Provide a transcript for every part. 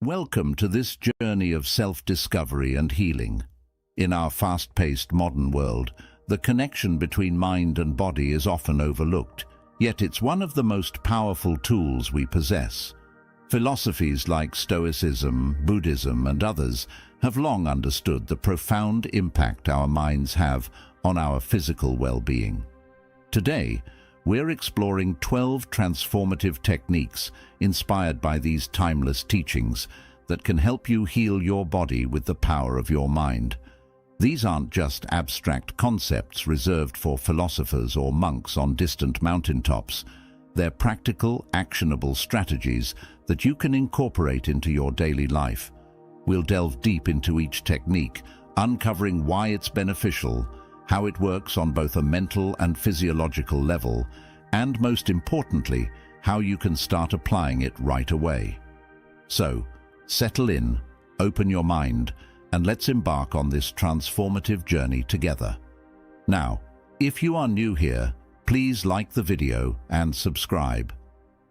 Welcome to this journey of self-discovery and healing. In our fast-paced modern world, the connection between mind and body is often overlooked, yet it's one of the most powerful tools we possess. Philosophies like Stoicism, Buddhism, and others have long understood the profound impact our minds have on our physical well-being. Today, we're exploring 12 transformative techniques inspired by these timeless teachings that can help you heal your body with the power of your mind. These aren't just abstract concepts reserved for philosophers or monks on distant mountaintops. They're practical, actionable strategies that you can incorporate into your daily life. We'll delve deep into each technique, uncovering why it's beneficial, how it works on both a mental and physiological level, and most importantly, how you can start applying it right away. So, settle in, open your mind, and let's embark on this transformative journey together. Now, if you are new here, please like the video and subscribe.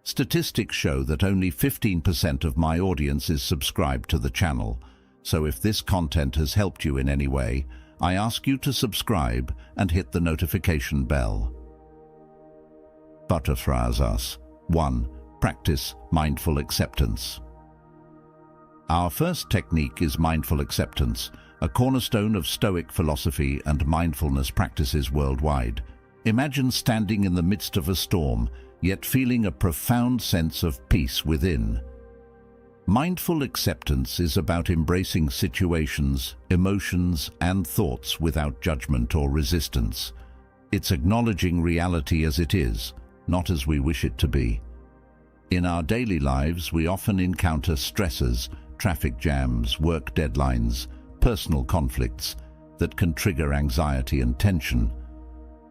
Statistics show that only 15% of my audience is subscribed to the channel, so if this content has helped you in any way, I ask you to subscribe and hit the notification bell. Paraphrase 1. Practice mindful acceptance. Our first technique is mindful acceptance, a cornerstone of Stoic philosophy and mindfulness practices worldwide. Imagine standing in the midst of a storm, yet feeling a profound sense of peace within. Mindful acceptance is about embracing situations, emotions, and thoughts without judgment or resistance. It's acknowledging reality as it is, not as we wish it to be. In our daily lives, we often encounter stressors, traffic jams, work deadlines, personal conflicts that can trigger anxiety and tension.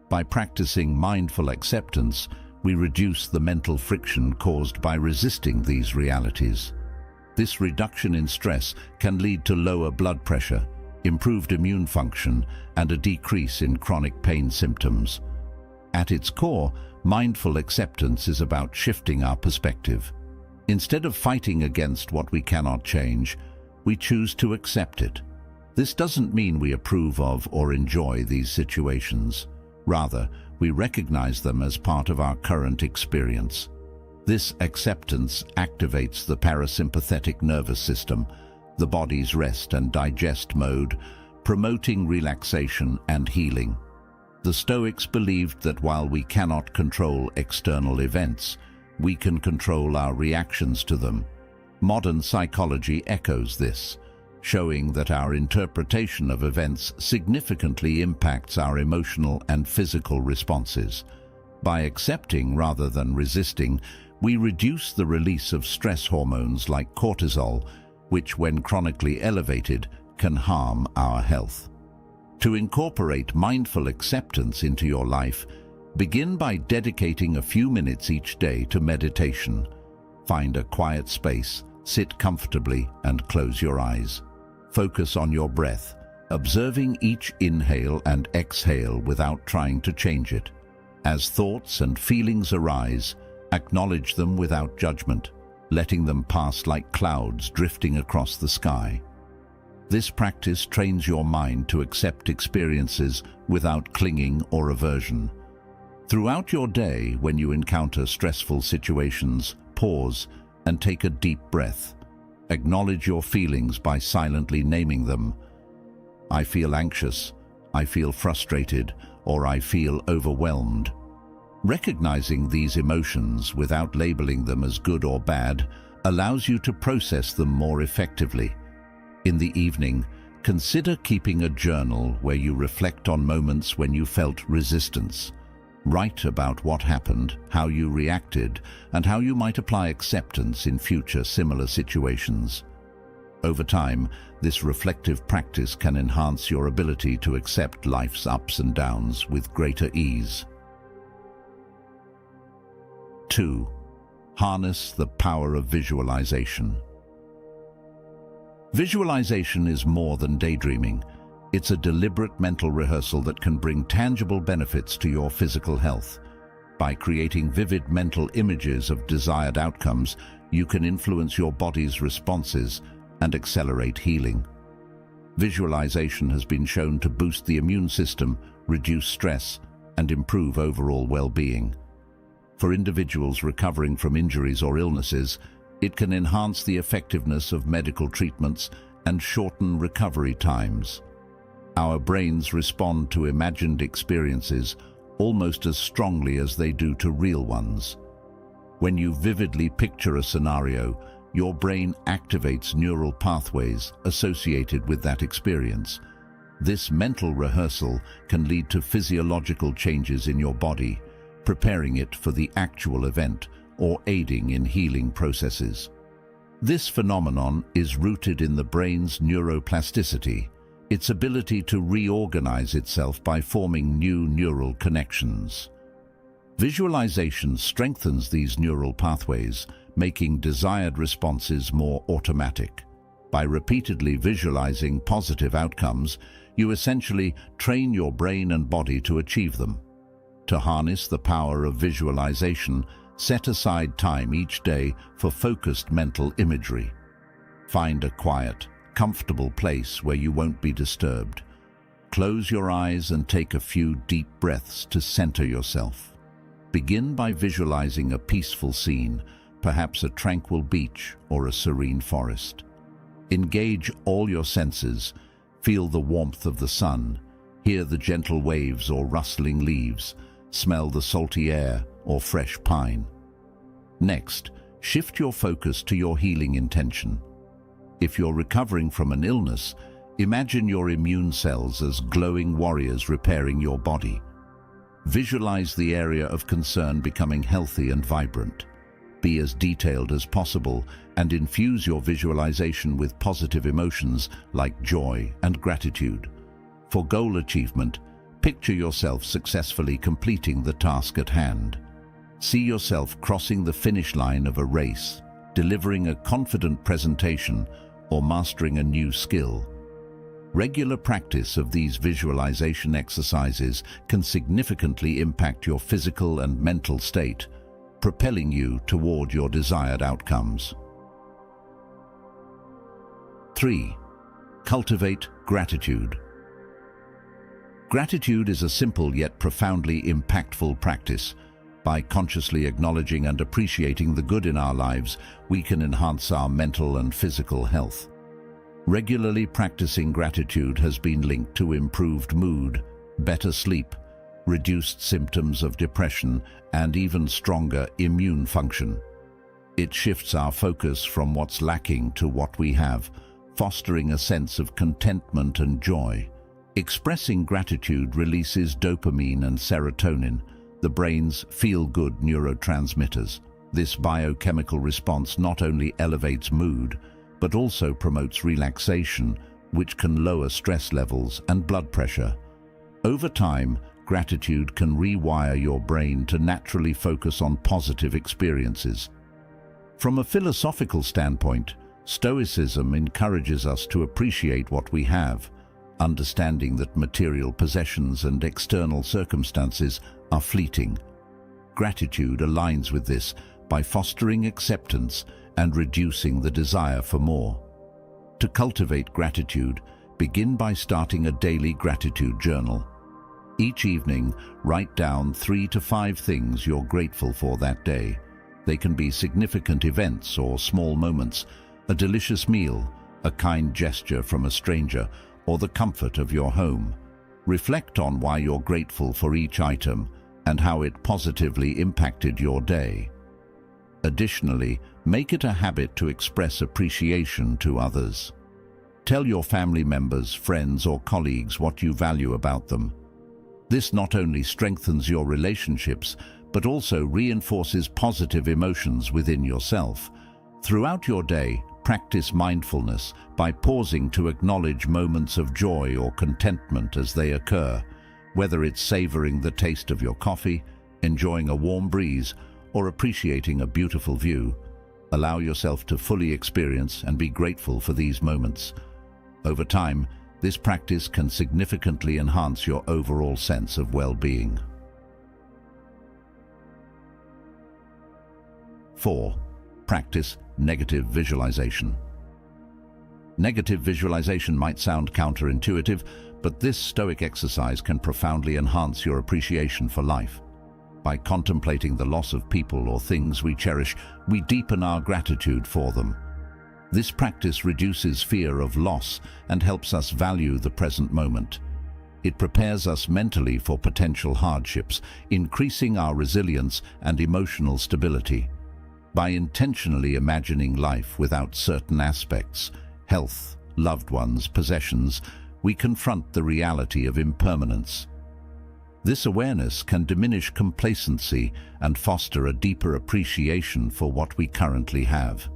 By practicing mindful acceptance, we reduce the mental friction caused by resisting these realities. This reduction in stress can lead to lower blood pressure, improved immune function, and a decrease in chronic pain symptoms. At its core, mindful acceptance is about shifting our perspective. Instead of fighting against what we cannot change, we choose to accept it. This doesn't mean we approve of or enjoy these situations. Rather, we recognize them as part of our current experience. This acceptance activates the parasympathetic nervous system, the body's rest and digest mode, promoting relaxation and healing. The Stoics believed that while we cannot control external events, we can control our reactions to them. Modern psychology echoes this, showing that our interpretation of events significantly impacts our emotional and physical responses. By accepting rather than resisting, we reduce the release of stress hormones like cortisol, which, when chronically elevated, can harm our health. To incorporate mindful acceptance into your life, begin by dedicating a few minutes each day to meditation. Find a quiet space, sit comfortably, and close your eyes. Focus on your breath, observing each inhale and exhale without trying to change it. As thoughts and feelings arise, acknowledge them without judgment, letting them pass like clouds drifting across the sky. This practice trains your mind to accept experiences without clinging or aversion. Throughout your day, when you encounter stressful situations, pause and take a deep breath. Acknowledge your feelings by silently naming them. I feel anxious, I feel frustrated, or I feel overwhelmed. Recognizing these emotions without labeling them as good or bad allows you to process them more effectively. In the evening, consider keeping a journal where you reflect on moments when you felt resistance. Write about what happened, how you reacted, and how you might apply acceptance in future similar situations. Over time, this reflective practice can enhance your ability to accept life's ups and downs with greater ease. 2. Harness the power of visualization. Visualization is more than daydreaming. It's a deliberate mental rehearsal that can bring tangible benefits to your physical health. By creating vivid mental images of desired outcomes, you can influence your body's responses and accelerate healing. Visualization has been shown to boost the immune system, reduce stress, and improve overall well-being. For individuals recovering from injuries or illnesses, it can enhance the effectiveness of medical treatments and shorten recovery times. Our brains respond to imagined experiences almost as strongly as they do to real ones. When you vividly picture a scenario, your brain activates neural pathways associated with that experience. This mental rehearsal can lead to physiological changes in your body, preparing it for the actual event or aiding in healing processes. This phenomenon is rooted in the brain's neuroplasticity, its ability to reorganize itself by forming new neural connections. Visualization strengthens these neural pathways, making desired responses more automatic. By repeatedly visualizing positive outcomes, you essentially train your brain and body to achieve them. To harness the power of visualization, set aside time each day for focused mental imagery. Find a quiet, comfortable place where you won't be disturbed. Close your eyes and take a few deep breaths to center yourself. Begin by visualizing a peaceful scene, perhaps a tranquil beach or a serene forest. Engage all your senses. Feel the warmth of the sun, hear the gentle waves or rustling leaves, smell the salty air or fresh pine. Next, shift your focus to your healing intention. If you're recovering from an illness, imagine your immune cells as glowing warriors repairing your body. Visualize the area of concern becoming healthy and vibrant. Be as detailed as possible and infuse your visualization with positive emotions like joy and gratitude. For goal achievement, picture yourself successfully completing the task at hand. See yourself crossing the finish line of a race, delivering a confident presentation, or mastering a new skill. Regular practice of these visualization exercises can significantly impact your physical and mental state, propelling you toward your desired outcomes. 3. Cultivate gratitude. Gratitude is a simple yet profoundly impactful practice. By consciously acknowledging and appreciating the good in our lives, we can enhance our mental and physical health. Regularly practicing gratitude has been linked to improved mood, better sleep, reduced symptoms of depression, and even stronger immune function. It shifts our focus from what's lacking to what we have, fostering a sense of contentment and joy. Expressing gratitude releases dopamine and serotonin, the brain's feel-good neurotransmitters. This biochemical response not only elevates mood, but also promotes relaxation, which can lower stress levels and blood pressure. Over time, gratitude can rewire your brain to naturally focus on positive experiences. From a philosophical standpoint, Stoicism encourages us to appreciate what we have, understanding that material possessions and external circumstances are fleeting. Gratitude aligns with this by fostering acceptance and reducing the desire for more. To cultivate gratitude, begin by starting a daily gratitude journal. Each evening, write down 3 to 5 things you're grateful for that day. They can be significant events or small moments, a delicious meal, a kind gesture from a stranger, or the comfort of your home. Reflect on why you're grateful for each item and how it positively impacted your day. Additionally, make it a habit to express appreciation to others. Tell your family members, friends, or colleagues what you value about them. This not only strengthens your relationships, but also reinforces positive emotions within yourself. Throughout your day, practice mindfulness by pausing to acknowledge moments of joy or contentment as they occur, whether it's savoring the taste of your coffee, enjoying a warm breeze, or appreciating a beautiful view. Allow yourself to fully experience and be grateful for these moments. Over time, this practice can significantly enhance your overall sense of well-being. 4. Practice negative visualization. Negative visualization might sound counterintuitive, but this Stoic exercise can profoundly enhance your appreciation for life. By contemplating the loss of people or things we cherish, we deepen our gratitude for them. This practice reduces fear of loss and helps us value the present moment. It prepares us mentally for potential hardships, increasing our resilience and emotional stability. By intentionally imagining life without certain aspects, health, loved ones, possessions, we confront the reality of impermanence. This awareness can diminish complacency and foster a deeper appreciation for what we currently have.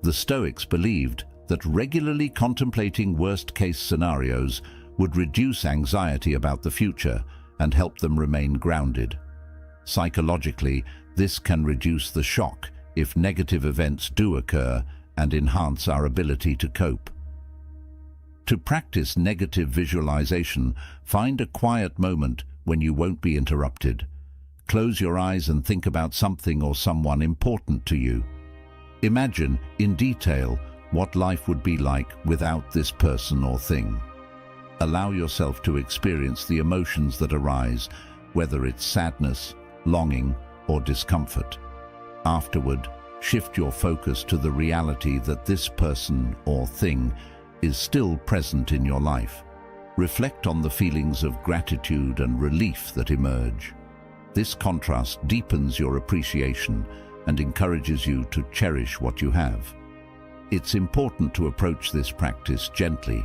The Stoics believed that regularly contemplating worst-case scenarios would reduce anxiety about the future and help them remain grounded. Psychologically, this can reduce the shock if negative events do occur and enhance our ability to cope. To practice negative visualization, find a quiet moment when you won't be interrupted. Close your eyes and think about something or someone important to you. Imagine, in detail, what life would be like without this person or thing. Allow yourself to experience the emotions that arise, whether it's sadness, longing, or discomfort. Afterward, shift your focus to the reality that this person or thing is still present in your life. Reflect on the feelings of gratitude and relief that emerge. This contrast deepens your appreciation and encourages you to cherish what you have. It's important to approach this practice gently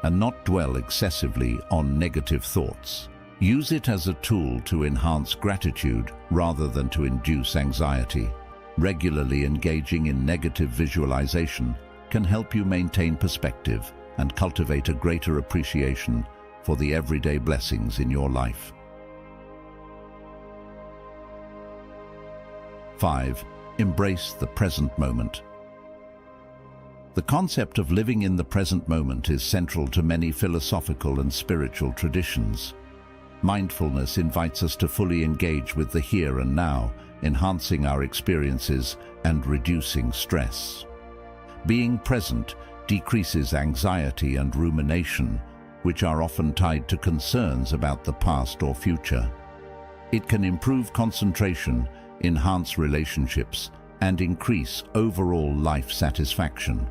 and not dwell excessively on negative thoughts. Use it as a tool to enhance gratitude rather than to induce anxiety. Regularly engaging in negative visualization can help you maintain perspective and cultivate a greater appreciation for the everyday blessings in your life. 5. Embrace the present moment. The concept of living in the present moment is central to many philosophical and spiritual traditions. Mindfulness invites us to fully engage with the here and now, enhancing our experiences and reducing stress. Being present decreases anxiety and rumination, which are often tied to concerns about the past or future. It can improve concentration, enhance relationships, and increase overall life satisfaction.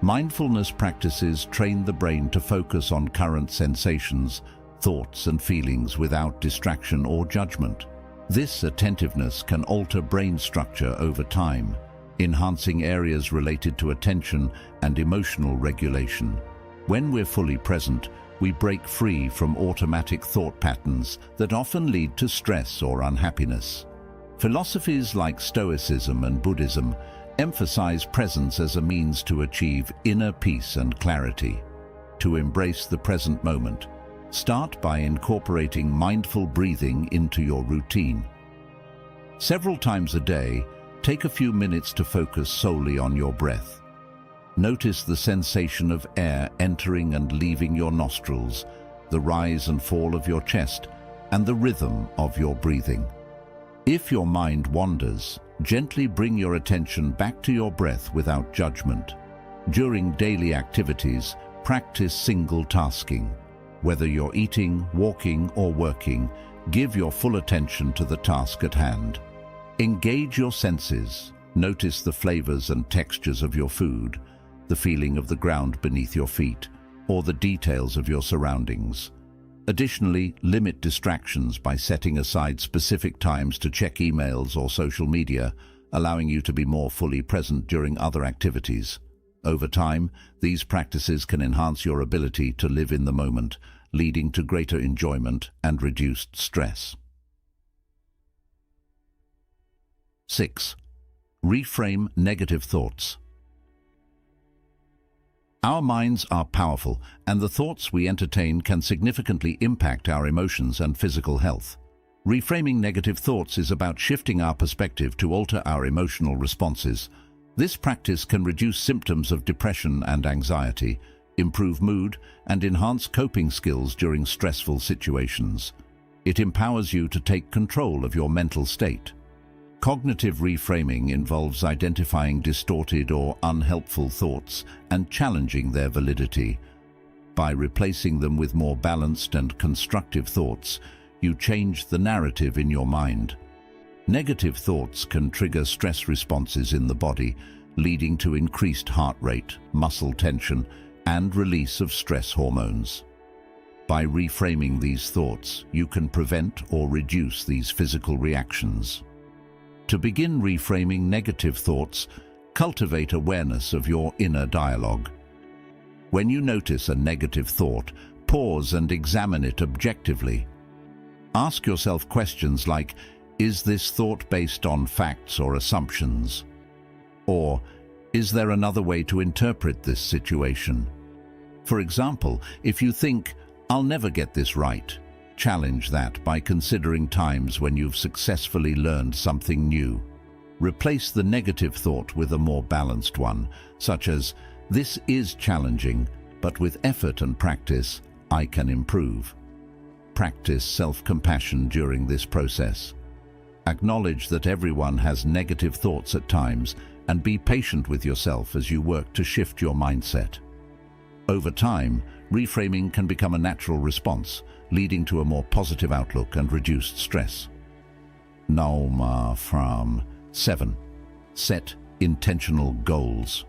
Mindfulness practices train the brain to focus on current sensations, thoughts, and feelings without distraction or judgment. This attentiveness can alter brain structure over time, enhancing areas related to attention and emotional regulation. When we're fully present, we break free from automatic thought patterns that often lead to stress or unhappiness. Philosophies like Stoicism and Buddhism emphasize presence as a means to achieve inner peace and clarity. To embrace the present moment, start by incorporating mindful breathing into your routine. Several times a day, take a few minutes to focus solely on your breath. Notice the sensation of air entering and leaving your nostrils, the rise and fall of your chest, and the rhythm of your breathing. If your mind wanders, gently bring your attention back to your breath without judgment. During daily activities, practice single tasking. Whether you're eating, walking, or working, give your full attention to the task at hand. Engage your senses. Notice the flavors and textures of your food, the feeling of the ground beneath your feet, or the details of your surroundings. Additionally, limit distractions by setting aside specific times to check emails or social media, allowing you to be more fully present during other activities. Over time, these practices can enhance your ability to live in the moment, leading to greater enjoyment and reduced stress. 6. Reframe negative thoughts. Our minds are powerful, and the thoughts we entertain can significantly impact our emotions and physical health. Reframing negative thoughts is about shifting our perspective to alter our emotional responses. This practice can reduce symptoms of depression and anxiety, improve mood, and enhance coping skills during stressful situations. It empowers you to take control of your mental state. Cognitive reframing involves identifying distorted or unhelpful thoughts and challenging their validity. By replacing them with more balanced and constructive thoughts, you change the narrative in your mind. Negative thoughts can trigger stress responses in the body, leading to increased heart rate, muscle tension, and release of stress hormones. By reframing these thoughts, you can prevent or reduce these physical reactions. To begin reframing negative thoughts, cultivate awareness of your inner dialogue. When you notice a negative thought, pause and examine it objectively. Ask yourself questions like, is this thought based on facts or assumptions? Or, is there another way to interpret this situation? For example, if you think, I'll never get this right, challenge that by considering times when you've successfully learned something new. Replace the negative thought with a more balanced one, such as, this is challenging, but with effort and practice, I can improve. Practice self-compassion during this process. Acknowledge that everyone has negative thoughts at times and be patient with yourself as you work to shift your mindset. Over time, reframing can become a natural response, leading to a more positive outlook and reduced stress. From 7. Set intentional goals.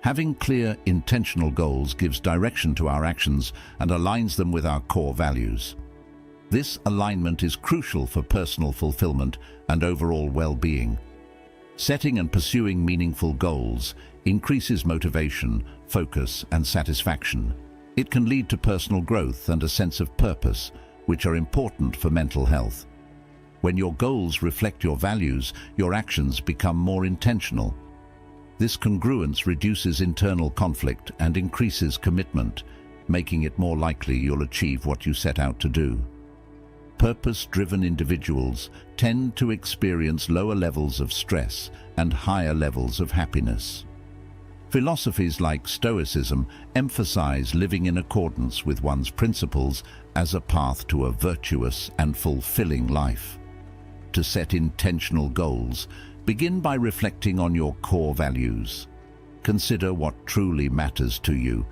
Having clear, intentional goals gives direction to our actions and aligns them with our core values. This alignment is crucial for personal fulfillment and overall well-being. Setting and pursuing meaningful goals increases motivation, focus, and satisfaction. It can lead to personal growth and a sense of purpose, which are important for mental health. When your goals reflect your values, your actions become more intentional. This congruence reduces internal conflict and increases commitment, making it more likely you'll achieve what you set out to do. Purpose-driven individuals tend to experience lower levels of stress and higher levels of happiness. Philosophies like Stoicism emphasize living in accordance with one's principles as a path to a virtuous and fulfilling life. To set intentional goals, begin by reflecting on your core values. Consider what truly matters to you: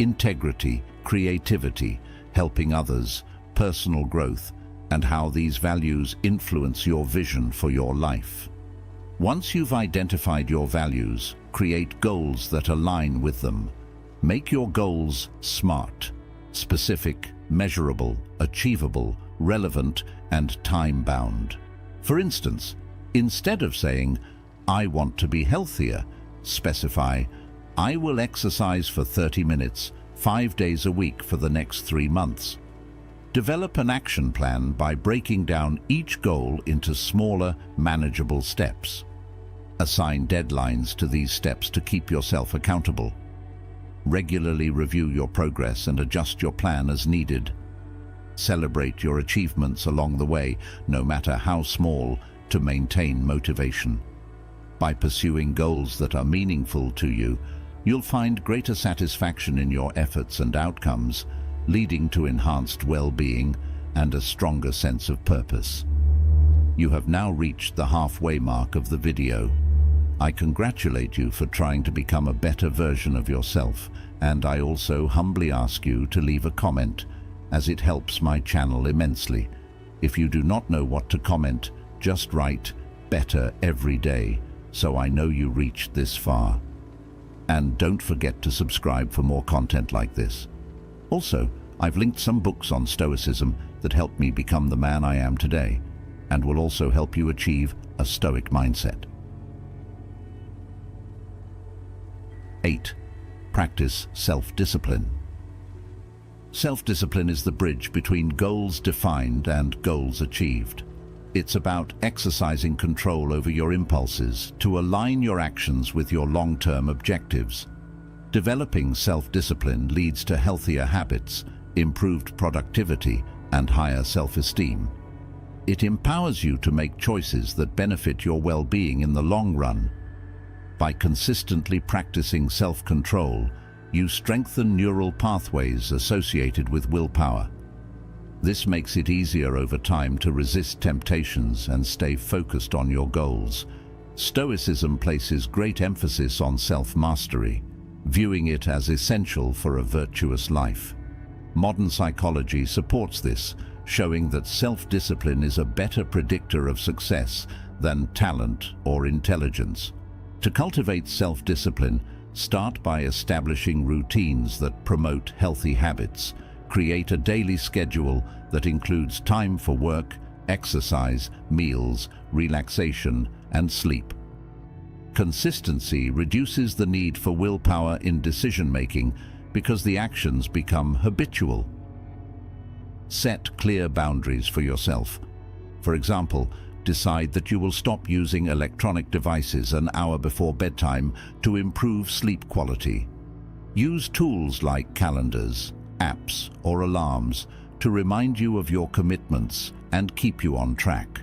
integrity, creativity, helping others, personal growth, and how these values influence your vision for your life. Once you've identified your values, create goals that align with them. Make your goals SMART: specific, measurable, achievable, relevant, and time-bound. For instance, instead of saying, I want to be healthier, specify, I will exercise for 30 minutes, 5 days a week for the next 3 months. Develop an action plan by breaking down each goal into smaller, manageable steps. Assign deadlines to these steps to keep yourself accountable. Regularly review your progress and adjust your plan as needed. Celebrate your achievements along the way, no matter how small, to maintain motivation. By pursuing goals that are meaningful to you, you'll find greater satisfaction in your efforts and outcomes, leading to enhanced well-being and a stronger sense of purpose. You have now reached the halfway mark of the video. I congratulate you for trying to become a better version of yourself, and I also humbly ask you to leave a comment, as it helps my channel immensely. If you do not know what to comment, just write "better every day" so I know you reached this far. And don't forget to subscribe for more content like this. Also, I've linked some books on Stoicism that helped me become the man I am today, and will also help you achieve a Stoic mindset. 8. Practice self-discipline. Self-discipline is the bridge between goals defined and goals achieved. It's about exercising control over your impulses to align your actions with your long-term objectives. Developing self-discipline leads to healthier habits, improved productivity, and higher self-esteem. It empowers you to make choices that benefit your well-being in the long run. By consistently practicing self-control, you strengthen neural pathways associated with willpower. This makes it easier over time to resist temptations and stay focused on your goals. Stoicism places great emphasis on self-mastery, viewing it as essential for a virtuous life. Modern psychology supports this, showing that self-discipline is a better predictor of success than talent or intelligence. To cultivate self-discipline, start by establishing routines that promote healthy habits. Create a daily schedule that includes time for work, exercise, meals, relaxation, and sleep. Consistency reduces the need for willpower in decision-making because the actions become habitual. Set clear boundaries for yourself. For example, decide that you will stop using electronic devices an hour before bedtime to improve sleep quality. Use tools like calendars, apps, or alarms to remind you of your commitments and keep you on track.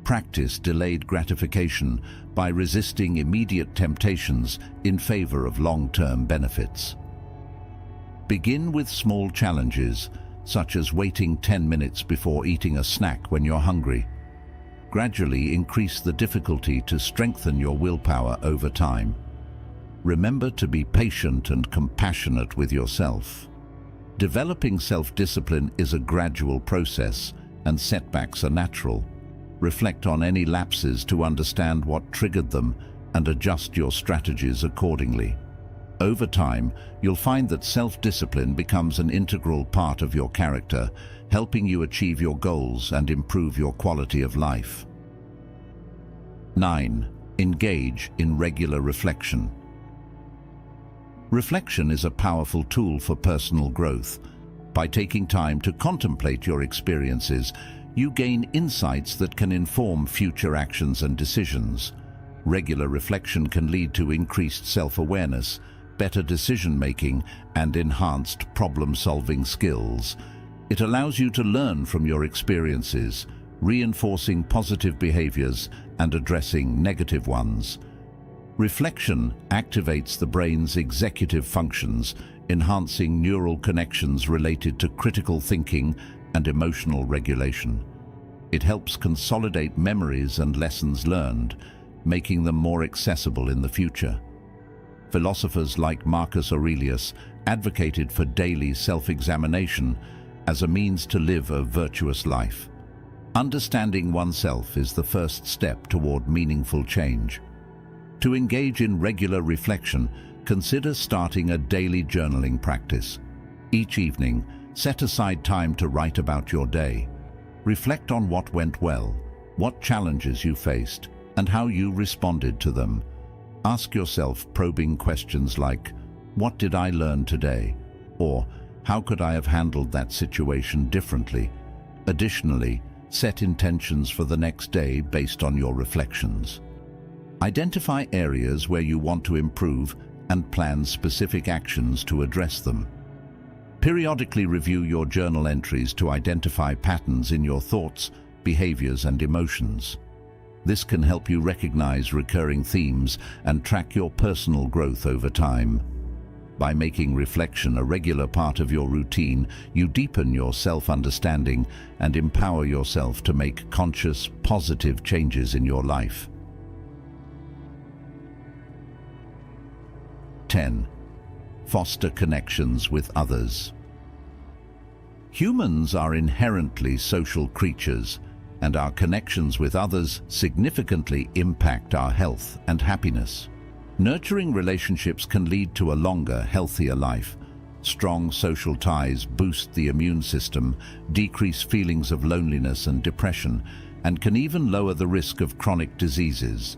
Practice delayed gratification by resisting immediate temptations in favor of long-term benefits. Begin with small challenges, such as waiting 10 minutes before eating a snack when you're hungry. Gradually increase the difficulty to strengthen your willpower over time. Remember to be patient and compassionate with yourself. Developing self-discipline is a gradual process, and setbacks are natural. Reflect on any lapses to understand what triggered them and adjust your strategies accordingly. Over time, you'll find that self-discipline becomes an integral part of your character, helping you achieve your goals and improve your quality of life. 9. Engage in regular reflection. Reflection is a powerful tool for personal growth. By taking time to contemplate your experiences, you gain insights that can inform future actions and decisions. Regular reflection can lead to increased self-awareness, better decision-making, and enhanced problem-solving skills. It allows you to learn from your experiences, reinforcing positive behaviors and addressing negative ones. Reflection activates the brain's executive functions, enhancing neural connections related to critical thinking and emotional regulation. It helps consolidate memories and lessons learned, making them more accessible in the future. Philosophers like Marcus Aurelius advocated for daily self-examination as a means to live a virtuous life. Understanding oneself is the first step toward meaningful change. To engage in regular reflection, consider starting a daily journaling practice. Each evening, set aside time to write about your day. Reflect on what went well, what challenges you faced, and how you responded to them. Ask yourself probing questions like, "What did I learn today?" or "How could I have handled that situation differently?" Additionally, set intentions for the next day based on your reflections. Identify areas where you want to improve and plan specific actions to address them. Periodically review your journal entries to identify patterns in your thoughts, behaviors, and emotions. This can help you recognize recurring themes and track your personal growth over time. By making reflection a regular part of your routine, you deepen your self-understanding and empower yourself to make conscious, positive changes in your life. 10. Foster connections with others. Humans are inherently social creatures, and our connections with others significantly impact our health and happiness. Nurturing relationships can lead to a longer, healthier life. Strong social ties boost the immune system, decrease feelings of loneliness and depression, and can even lower the risk of chronic diseases.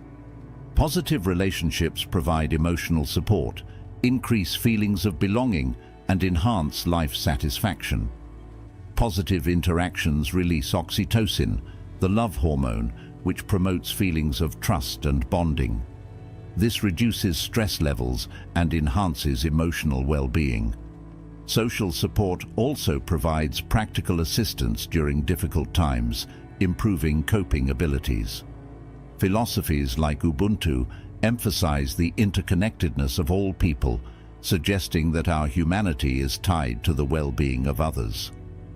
Positive relationships provide emotional support, increase feelings of belonging, and enhance life satisfaction. Positive interactions release oxytocin, the love hormone, which promotes feelings of trust and bonding. This reduces stress levels and enhances emotional well-being. Social support also provides practical assistance during difficult times, improving coping abilities. Philosophies like Ubuntu emphasize the interconnectedness of all people, suggesting that our humanity is tied to the well-being of others.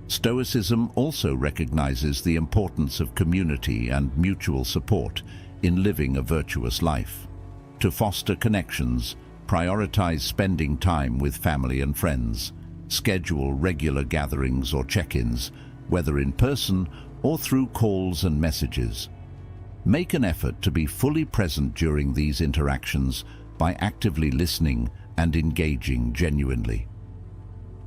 Stoicism also recognizes the importance of community and mutual support in living a virtuous life. To foster connections, prioritize spending time with family and friends. Schedule regular gatherings or check-ins, whether in person or through calls and messages. Make an effort to be fully present during these interactions by actively listening and engaging genuinely.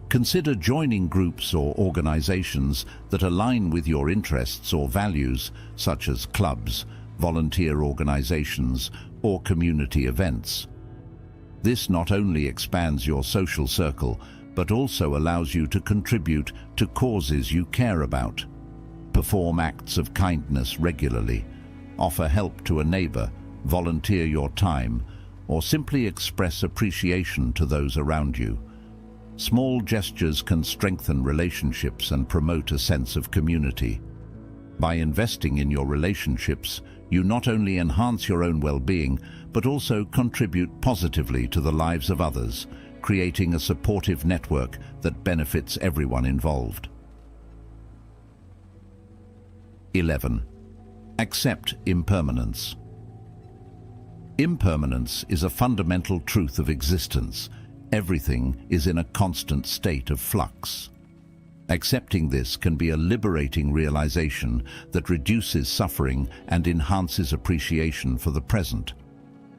Consider joining groups or organizations that align with your interests or values, such as clubs, volunteer organizations, or community events. This not only expands your social circle, but also allows you to contribute to causes you care about. Perform acts of kindness regularly, offer help to a neighbor, volunteer your time, or simply express appreciation to those around you. Small gestures can strengthen relationships and promote a sense of community. By investing in your relationships, you not only enhance your own well-being, but also contribute positively to the lives of others, creating a supportive network that benefits everyone involved. 11. Accept impermanence. Impermanence is a fundamental truth of existence. Everything is in a constant state of flux. Accepting this can be a liberating realization that reduces suffering and enhances appreciation for the present.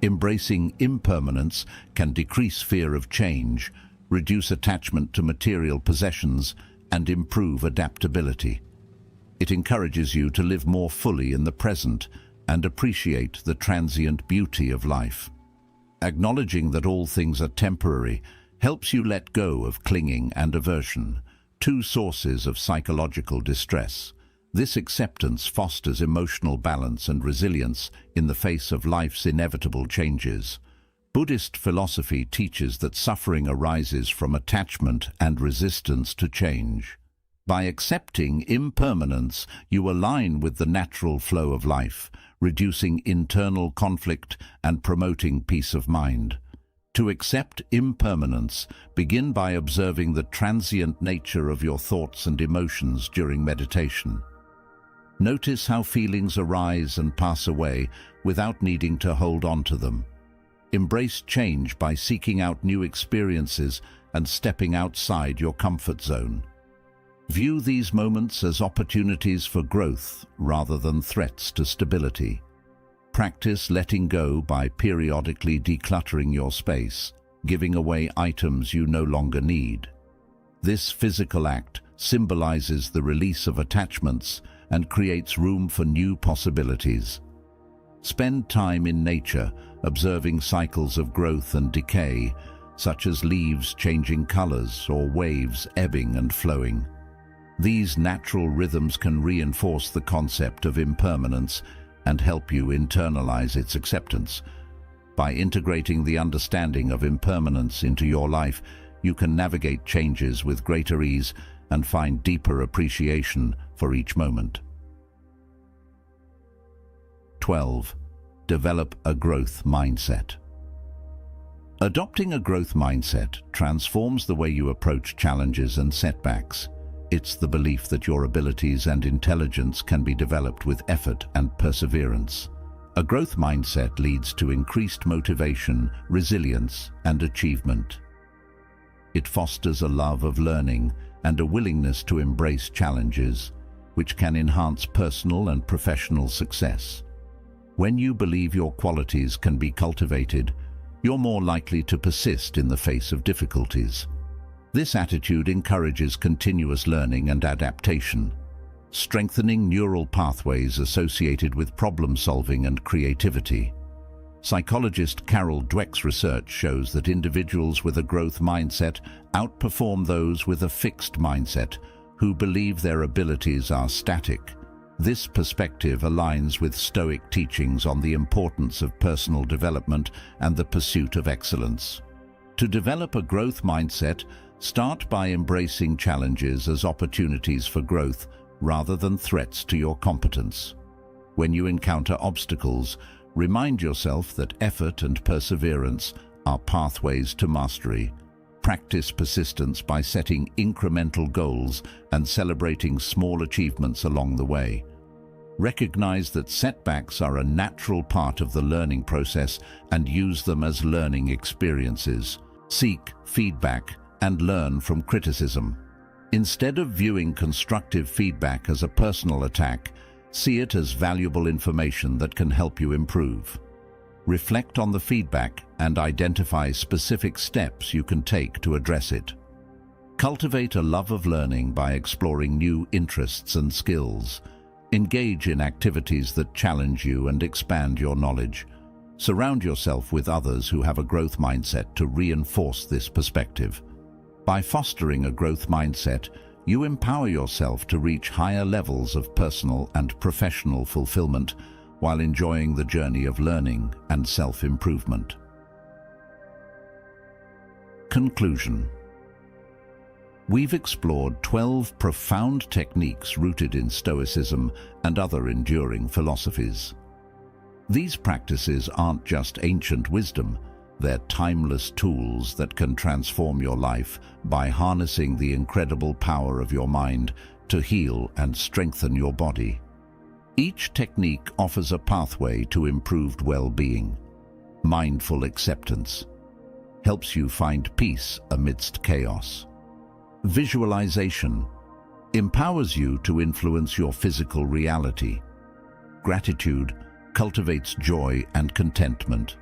Embracing impermanence can decrease fear of change, reduce attachment to material possessions, and improve adaptability. It encourages you to live more fully in the present and appreciate the transient beauty of life. Acknowledging that all things are temporary helps you let go of clinging and aversion, two sources of psychological distress. This acceptance fosters emotional balance and resilience in the face of life's inevitable changes. Buddhist philosophy teaches that suffering arises from attachment and resistance to change. By accepting impermanence, you align with the natural flow of life, reducing internal conflict and promoting peace of mind. To accept impermanence, begin by observing the transient nature of your thoughts and emotions during meditation. Notice how feelings arise and pass away without needing to hold on to them. Embrace change by seeking out new experiences and stepping outside your comfort zone. View these moments as opportunities for growth rather than threats to stability. Practice letting go by periodically decluttering your space, giving away items you no longer need. This physical act symbolizes the release of attachments and creates room for new possibilities. Spend time in nature, observing cycles of growth and decay, such as leaves changing colors or waves ebbing and flowing. These natural rhythms can reinforce the concept of impermanence and help you internalize its acceptance. By integrating the understanding of impermanence into your life, you can navigate changes with greater ease and find deeper appreciation for each moment. 12. Develop a growth mindset. Adopting a growth mindset transforms the way you approach challenges and setbacks. It's the belief that your abilities and intelligence can be developed with effort and perseverance. A growth mindset leads to increased motivation, resilience, and achievement. It fosters a love of learning and a willingness to embrace challenges, which can enhance personal and professional success. When you believe your qualities can be cultivated, you're more likely to persist in the face of difficulties. This attitude encourages continuous learning and adaptation, strengthening neural pathways associated with problem-solving and creativity. Psychologist Carol Dweck's research shows that individuals with a growth mindset outperform those with a fixed mindset, who believe their abilities are static. This perspective aligns with Stoic teachings on the importance of personal development and the pursuit of excellence. To develop a growth mindset, start by embracing challenges as opportunities for growth rather than threats to your competence. When you encounter obstacles, remind yourself that effort and perseverance are pathways to mastery. Practice persistence by setting incremental goals and celebrating small achievements along the way. Recognize that setbacks are a natural part of the learning process and use them as learning experiences. Seek feedback and learn from criticism. Instead of viewing constructive feedback as a personal attack, see it as valuable information that can help you improve. Reflect on the feedback and identify specific steps you can take to address it. Cultivate a love of learning by exploring new interests and skills. Engage in activities that challenge you and expand your knowledge. Surround yourself with others who have a growth mindset to reinforce this perspective. By fostering a growth mindset, you empower yourself to reach higher levels of personal and professional fulfillment while enjoying the journey of learning and self-improvement. Conclusion. We've explored 12 profound techniques rooted in Stoicism and other enduring philosophies. These practices aren't just ancient wisdom, they're timeless tools that can transform your life by harnessing the incredible power of your mind to heal and strengthen your body. Each technique offers a pathway to improved well-being. Mindful acceptance helps you find peace amidst chaos. Visualization empowers you to influence your physical reality. Gratitude cultivates joy and contentment.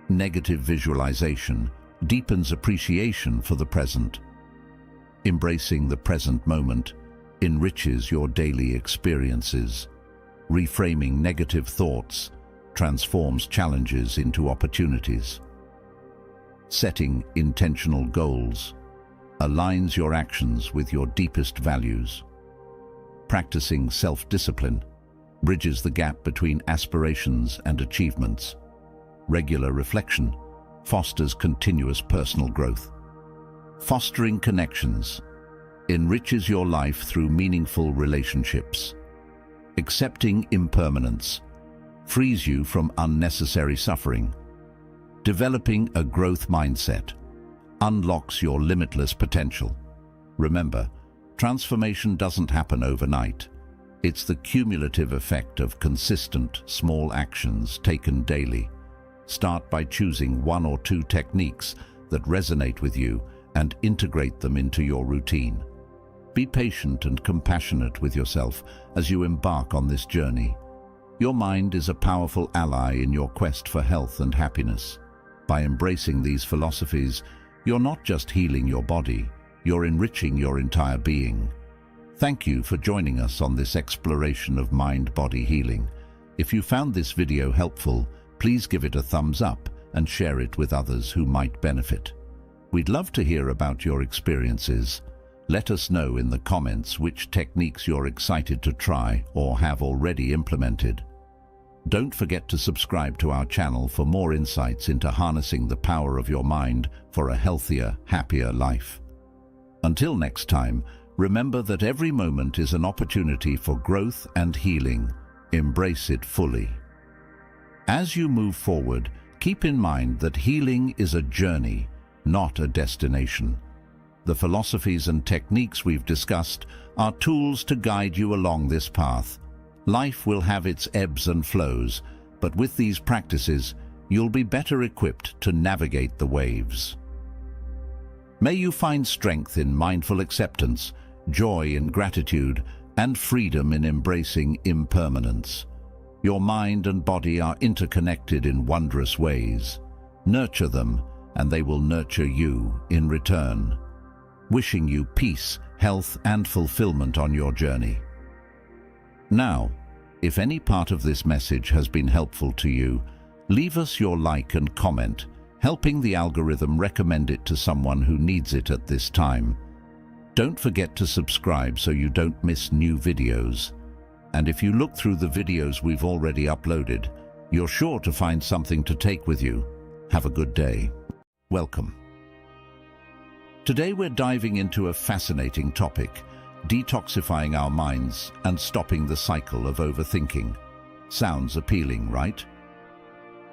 Negative visualization deepens appreciation for the present. Embracing the present moment enriches your daily experiences. Reframing negative thoughts transforms challenges into opportunities. Setting intentional goals aligns your actions with your deepest values. Practicing self-discipline bridges the gap between aspirations and achievements. Regular reflection fosters continuous personal growth. Fostering connections enriches your life through meaningful relationships. Accepting impermanence frees you from unnecessary suffering. Developing a growth mindset unlocks your limitless potential. Remember, transformation doesn't happen overnight. It's the cumulative effect of consistent, small actions taken daily. Start by choosing 1 or 2 techniques that resonate with you and integrate them into your routine. Be patient and compassionate with yourself as you embark on this journey. Your mind is a powerful ally in your quest for health and happiness. By embracing these philosophies, you're not just healing your body, you're enriching your entire being. Thank you for joining us on this exploration of mind-body healing. If you found this video helpful, please give it a thumbs up and share it with others who might benefit. We'd love to hear about your experiences. Let us know in the comments which techniques you're excited to try or have already implemented. Don't forget to subscribe to our channel for more insights into harnessing the power of your mind for a healthier, happier life. Until next time, remember that every moment is an opportunity for growth and healing. Embrace it fully. As you move forward, keep in mind that healing is a journey, not a destination. The philosophies and techniques we've discussed are tools to guide you along this path. Life will have its ebbs and flows, but with these practices, you'll be better equipped to navigate the waves. May you find strength in mindful acceptance, joy in gratitude, and freedom in embracing impermanence. Your mind and body are interconnected in wondrous ways. Nurture them, and they will nurture you in return. Wishing you peace, health, and fulfillment on your journey. Now, if any part of this message has been helpful to you, leave us your like and comment, helping the algorithm recommend it to someone who needs it at this time. Don't forget to subscribe so you don't miss new videos. And if you look through the videos we've already uploaded, you're sure to find something to take with you. Have a good day. Welcome. Today we're diving into a fascinating topic, detoxifying our minds and stopping the cycle of overthinking. Sounds appealing, right?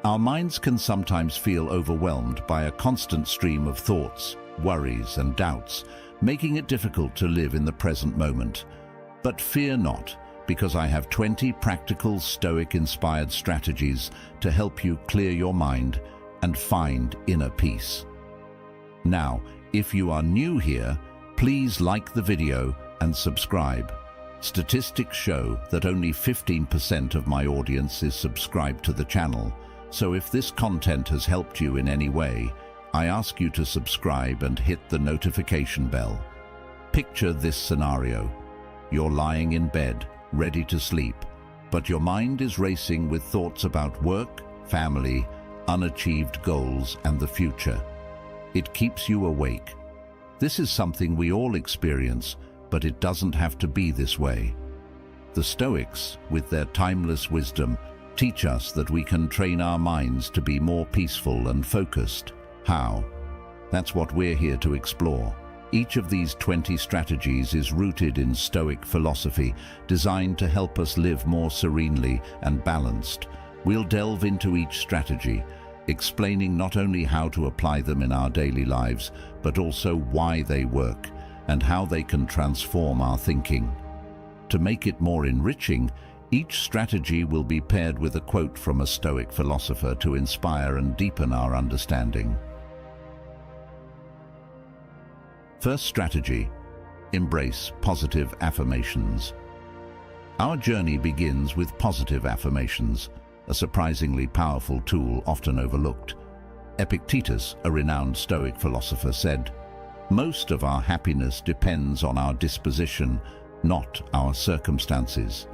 Our minds can sometimes feel overwhelmed by a constant stream of thoughts, worries, and doubts, making it difficult to live in the present moment. But fear not, because I have 20 practical Stoic-inspired strategies to help you clear your mind and find inner peace. Now, if you are new here, please like the video and subscribe. Statistics show that only 15% of my audience is subscribed to the channel, so if this content has helped you in any way, I ask you to subscribe and hit the notification bell. Picture this scenario. You're lying in bed, ready to sleep, but your mind is racing with thoughts about work, family, unachieved goals, and the future. It keeps you awake. This is something we all experience, but it doesn't have to be this way. The Stoics, with their timeless wisdom, teach us that we can train our minds to be more peaceful and focused. How? That's what we're here to explore. Each of these 20 strategies is rooted in Stoic philosophy, designed to help us live more serenely and balanced. We'll delve into each strategy, explaining not only how to apply them in our daily lives, but also why they work and how they can transform our thinking. To make it more enriching, each strategy will be paired with a quote from a Stoic philosopher to inspire and deepen our understanding. First strategy: embrace positive affirmations. Our journey begins with positive affirmations, a surprisingly powerful tool often overlooked. Epictetus, a renowned Stoic philosopher, said, "Most of our happiness depends on our disposition, not our circumstances."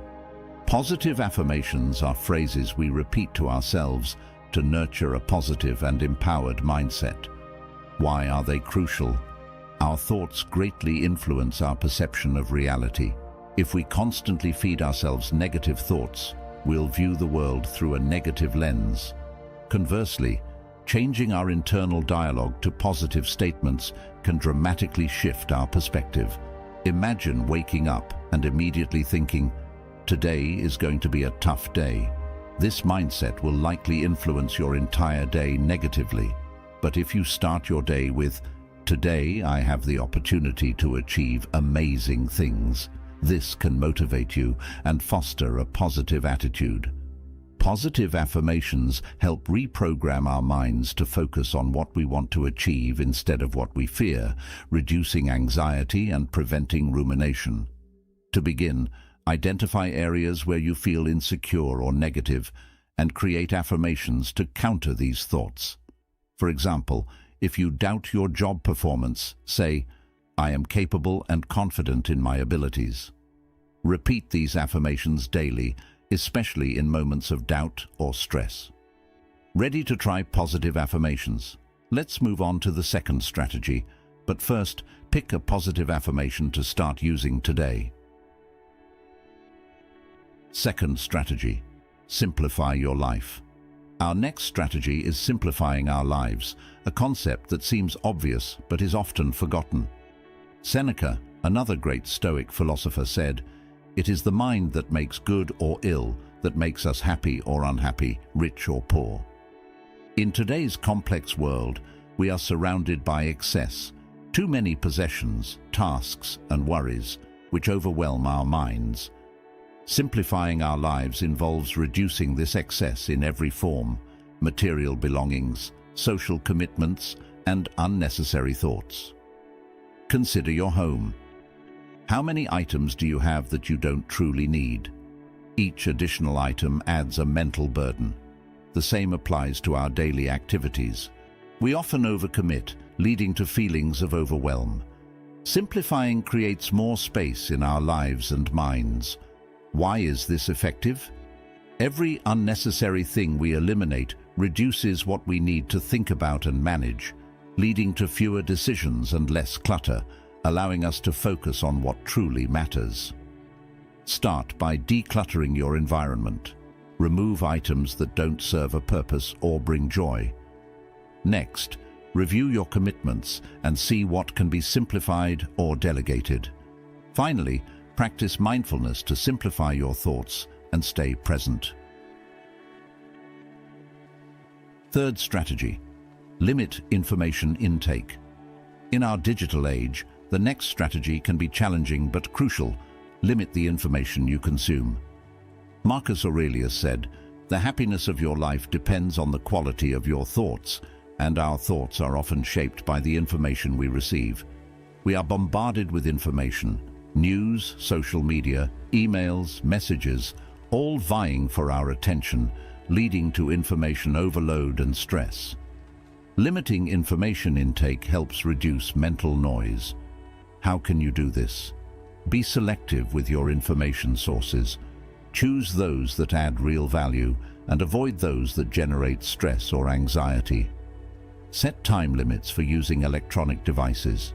Positive affirmations are phrases we repeat to ourselves to nurture a positive and empowered mindset. Why are they crucial? Our thoughts greatly influence our perception of reality. If we constantly feed ourselves negative thoughts, we'll view the world through a negative lens. Conversely, changing our internal dialogue to positive statements can dramatically shift our perspective. Imagine waking up and immediately thinking, "Today is going to be a tough day." This mindset will likely influence your entire day negatively. But if you start your day with, "Today I have the opportunity to achieve amazing things," this can motivate you and foster a positive attitude. Positive affirmations help reprogram our minds to focus on what we want to achieve instead of what we fear, reducing anxiety and preventing rumination. To begin, identify areas where you feel insecure or negative and create affirmations to counter these thoughts. For example, if you doubt your job performance, say, "I am capable and confident in my abilities." Repeat these affirmations daily, especially in moments of doubt or stress. Ready to try positive affirmations? Let's move on to the second strategy, but first, pick a positive affirmation to start using today. Second strategy: simplify your life. Our next strategy is simplifying our lives, a concept that seems obvious but is often forgotten. Seneca, another great Stoic philosopher, said, "It is the mind that makes good or ill, that makes us happy or unhappy, rich or poor." In today's complex world, we are surrounded by excess, too many possessions, tasks, and worries, which overwhelm our minds. Simplifying our lives involves reducing this excess in every form: material belongings, social commitments, and unnecessary thoughts. Consider your home. How many items do you have that you don't truly need? Each additional item adds a mental burden. The same applies to our daily activities. We often overcommit, leading to feelings of overwhelm. Simplifying creates more space in our lives and minds. Why is this effective? Every unnecessary thing we eliminate reduces what we need to think about and manage, leading to fewer decisions and less clutter, allowing us to focus on what truly matters. Start by decluttering your environment. Remove items that don't serve a purpose or bring joy. Next, review your commitments and see what can be simplified or delegated. Finally, practice mindfulness to simplify your thoughts and stay present. Third strategy, limit information intake. In our digital age, the next strategy can be challenging but crucial. Limit the information you consume. Marcus Aurelius said, "The happiness of your life depends on the quality of your thoughts, and our thoughts are often shaped by the information we receive." We are bombarded with information, news, social media, emails, messages, all vying for our attention, leading to information overload and stress. Limiting information intake helps reduce mental noise. How can you do this? Be selective with your information sources. Choose those that add real value and avoid those that generate stress or anxiety. Set time limits for using electronic devices.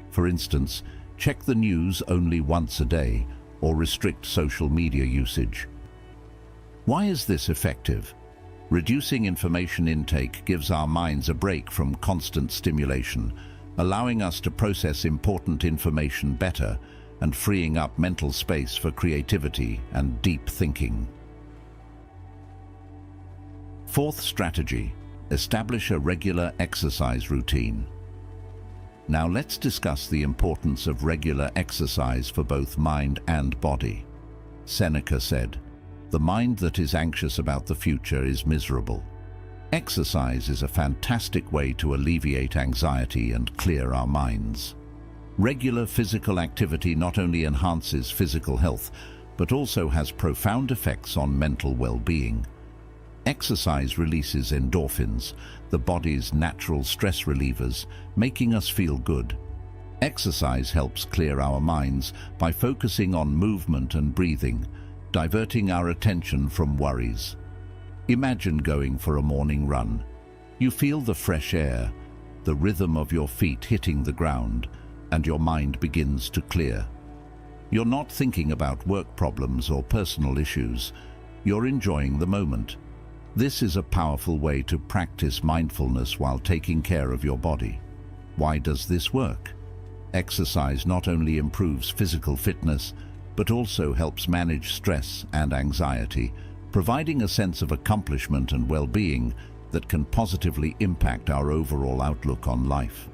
For instance, check the news only once a day or restrict social media usage. Why is this effective? Reducing information intake gives our minds a break from constant stimulation, allowing us to process important information better and freeing up mental space for creativity and deep thinking. Fourth strategy, establish a regular exercise routine. Now let's discuss the importance of regular exercise for both mind and body. Seneca said, "The mind that is anxious about the future is miserable." Exercise is a fantastic way to alleviate anxiety and clear our minds. Regular physical activity not only enhances physical health, but also has profound effects on mental well-being. Exercise releases endorphins, the body's natural stress relievers, making us feel good. Exercise helps clear our minds by focusing on movement and breathing, diverting our attention from worries. Imagine going for a morning run. You feel the fresh air, the rhythm of your feet hitting the ground, and your mind begins to clear. You're not thinking about work problems or personal issues. You're enjoying the moment. This is a powerful way to practice mindfulness while taking care of your body. Why does this work? Exercise not only improves physical fitness, but also helps manage stress and anxiety, providing a sense of accomplishment and well-being that can positively impact our overall outlook on life.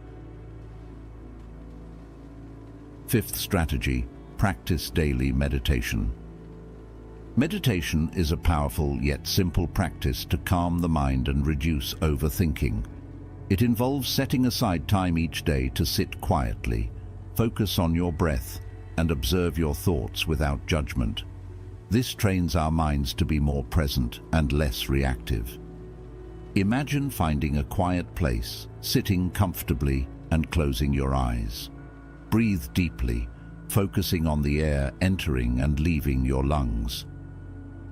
Fifth strategy, practice daily meditation. Meditation is a powerful yet simple practice to calm the mind and reduce overthinking. It involves setting aside time each day to sit quietly, focus on your breath, and observe your thoughts without judgment. This trains our minds to be more present and less reactive. Imagine finding a quiet place, sitting comfortably and closing your eyes. Breathe deeply, focusing on the air entering and leaving your lungs.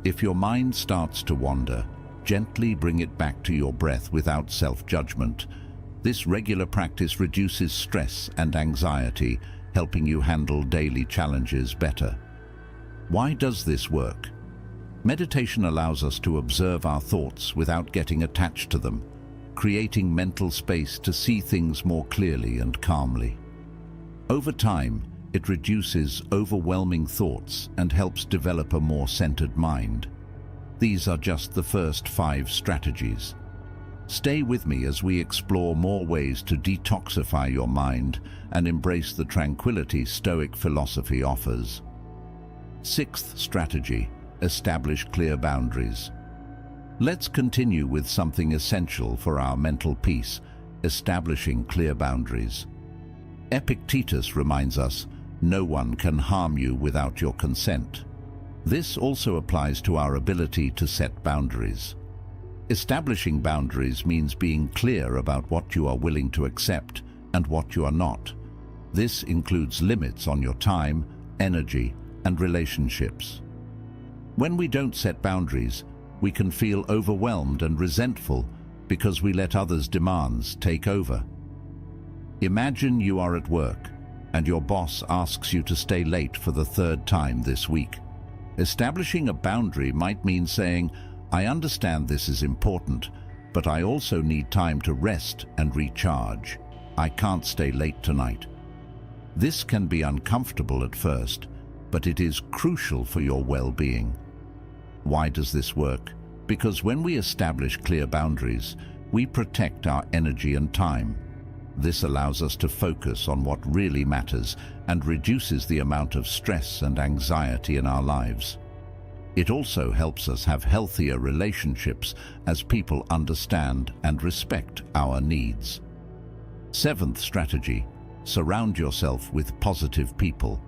If your mind starts to wander, gently bring it back to your breath without self-judgment. This regular practice reduces stress and anxiety, helping you handle daily challenges better. Why does this work? Meditation allows us to observe our thoughts without getting attached to them, creating mental space to see things more clearly and calmly. Over time, it reduces overwhelming thoughts and helps develop a more centered mind. These are just the first 5 strategies. Stay with me as we explore more ways to detoxify your mind and embrace the tranquility Stoic philosophy offers. Sixth strategy, establish clear boundaries. Let's continue with something essential for our mental peace, establishing clear boundaries. Epictetus reminds us, no one can harm you without your consent. This also applies to our ability to set boundaries. Establishing boundaries means being clear about what you are willing to accept and what you are not. This includes limits on your time, energy, and relationships. When we don't set boundaries, we can feel overwhelmed and resentful because we let others' demands take over. Imagine you are at work and your boss asks you to stay late for the 3rd time this week. Establishing a boundary might mean saying, "I understand this is important, but I also need time to rest and recharge. I can't stay late tonight." This can be uncomfortable at first, but it is crucial for your well-being. Why does this work? Because when we establish clear boundaries, we protect our energy and time. This allows us to focus on what really matters and reduces the amount of stress and anxiety in our lives. It also helps us have healthier relationships as people understand and respect our needs. Seventh strategy, surround yourself with positive people.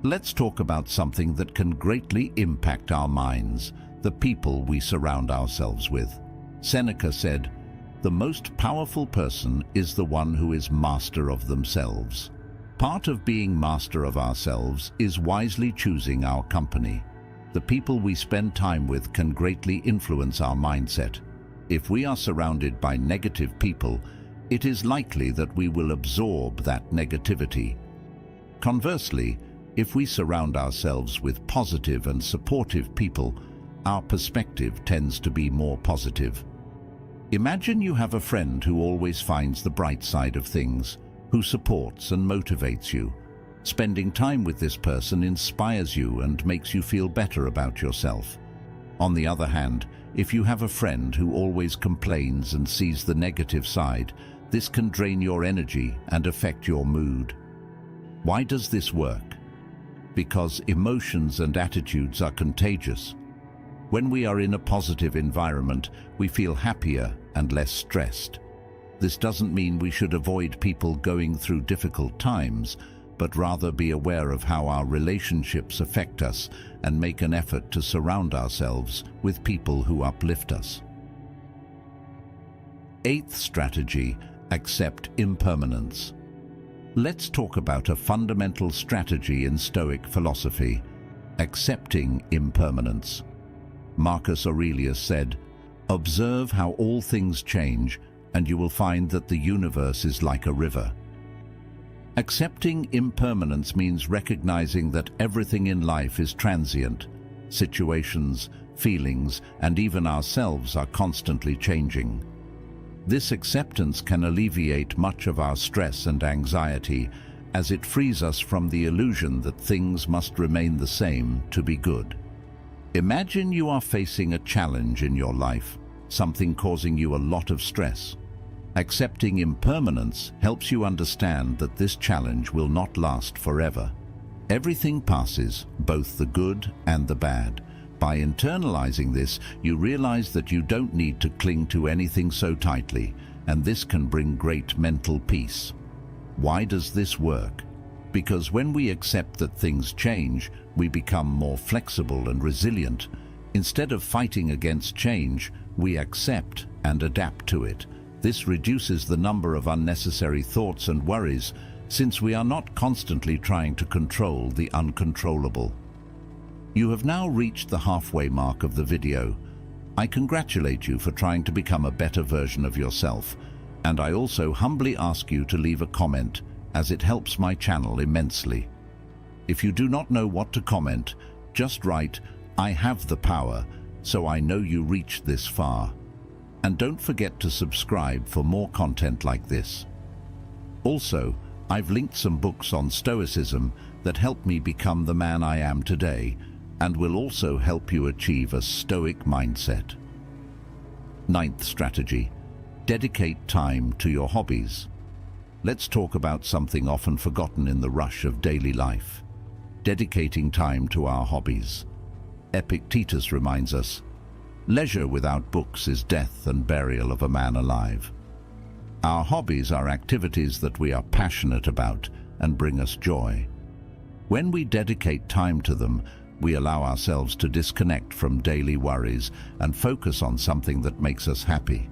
Let's talk about something that can greatly impact our minds, the people we surround ourselves with. Seneca said, "The most powerful person is the one who is master of themselves." Part of being master of ourselves is wisely choosing our company. The people we spend time with can greatly influence our mindset. If we are surrounded by negative people, it is likely that we will absorb that negativity. Conversely, if we surround ourselves with positive and supportive people, our perspective tends to be more positive. Imagine you have a friend who always finds the bright side of things, who supports and motivates you. Spending time with this person inspires you and makes you feel better about yourself. On the other hand, if you have a friend who always complains and sees the negative side, this can drain your energy and affect your mood. Why does this work? Because emotions and attitudes are contagious. When we are in a positive environment, we feel happier and less stressed. This doesn't mean we should avoid people going through difficult times, but rather be aware of how our relationships affect us and make an effort to surround ourselves with people who uplift us. Eighth strategy, accept impermanence. Let's talk about a fundamental strategy in Stoic philosophy, accepting impermanence. Marcus Aurelius said, "Observe how all things change, and you will find that the universe is like a river." Accepting impermanence means recognizing that everything in life is transient. Situations, feelings, and even ourselves are constantly changing. This acceptance can alleviate much of our stress and anxiety, as it frees us from the illusion that things must remain the same to be good. Imagine you are facing a challenge in your life, something causing you a lot of stress. Accepting impermanence helps you understand that this challenge will not last forever. Everything passes, both the good and the bad. By internalizing this, you realize that you don't need to cling to anything so tightly, and this can bring great mental peace. Why does this work? Because when we accept that things change, we become more flexible and resilient. Instead of fighting against change, we accept and adapt to it. This reduces the number of unnecessary thoughts and worries, since we are not constantly trying to control the uncontrollable. You have now reached the halfway mark of the video. I congratulate you for trying to become a better version of yourself, and I also humbly ask you to leave a comment, as it helps my channel immensely. If you do not know what to comment, just write, "I have the power," so I know you reached this far. And don't forget to subscribe for more content like this. Also, I've linked some books on Stoicism that helped me become the man I am today, and will also help you achieve a Stoic mindset. Ninth strategy, dedicate time to your hobbies. Let's talk about something often forgotten in the rush of daily life, dedicating time to our hobbies. Epictetus reminds us, "Leisure without books is death and burial of a man alive." Our hobbies are activities that we are passionate about and bring us joy. When we dedicate time to them, we allow ourselves to disconnect from daily worries and focus on something that makes us happy.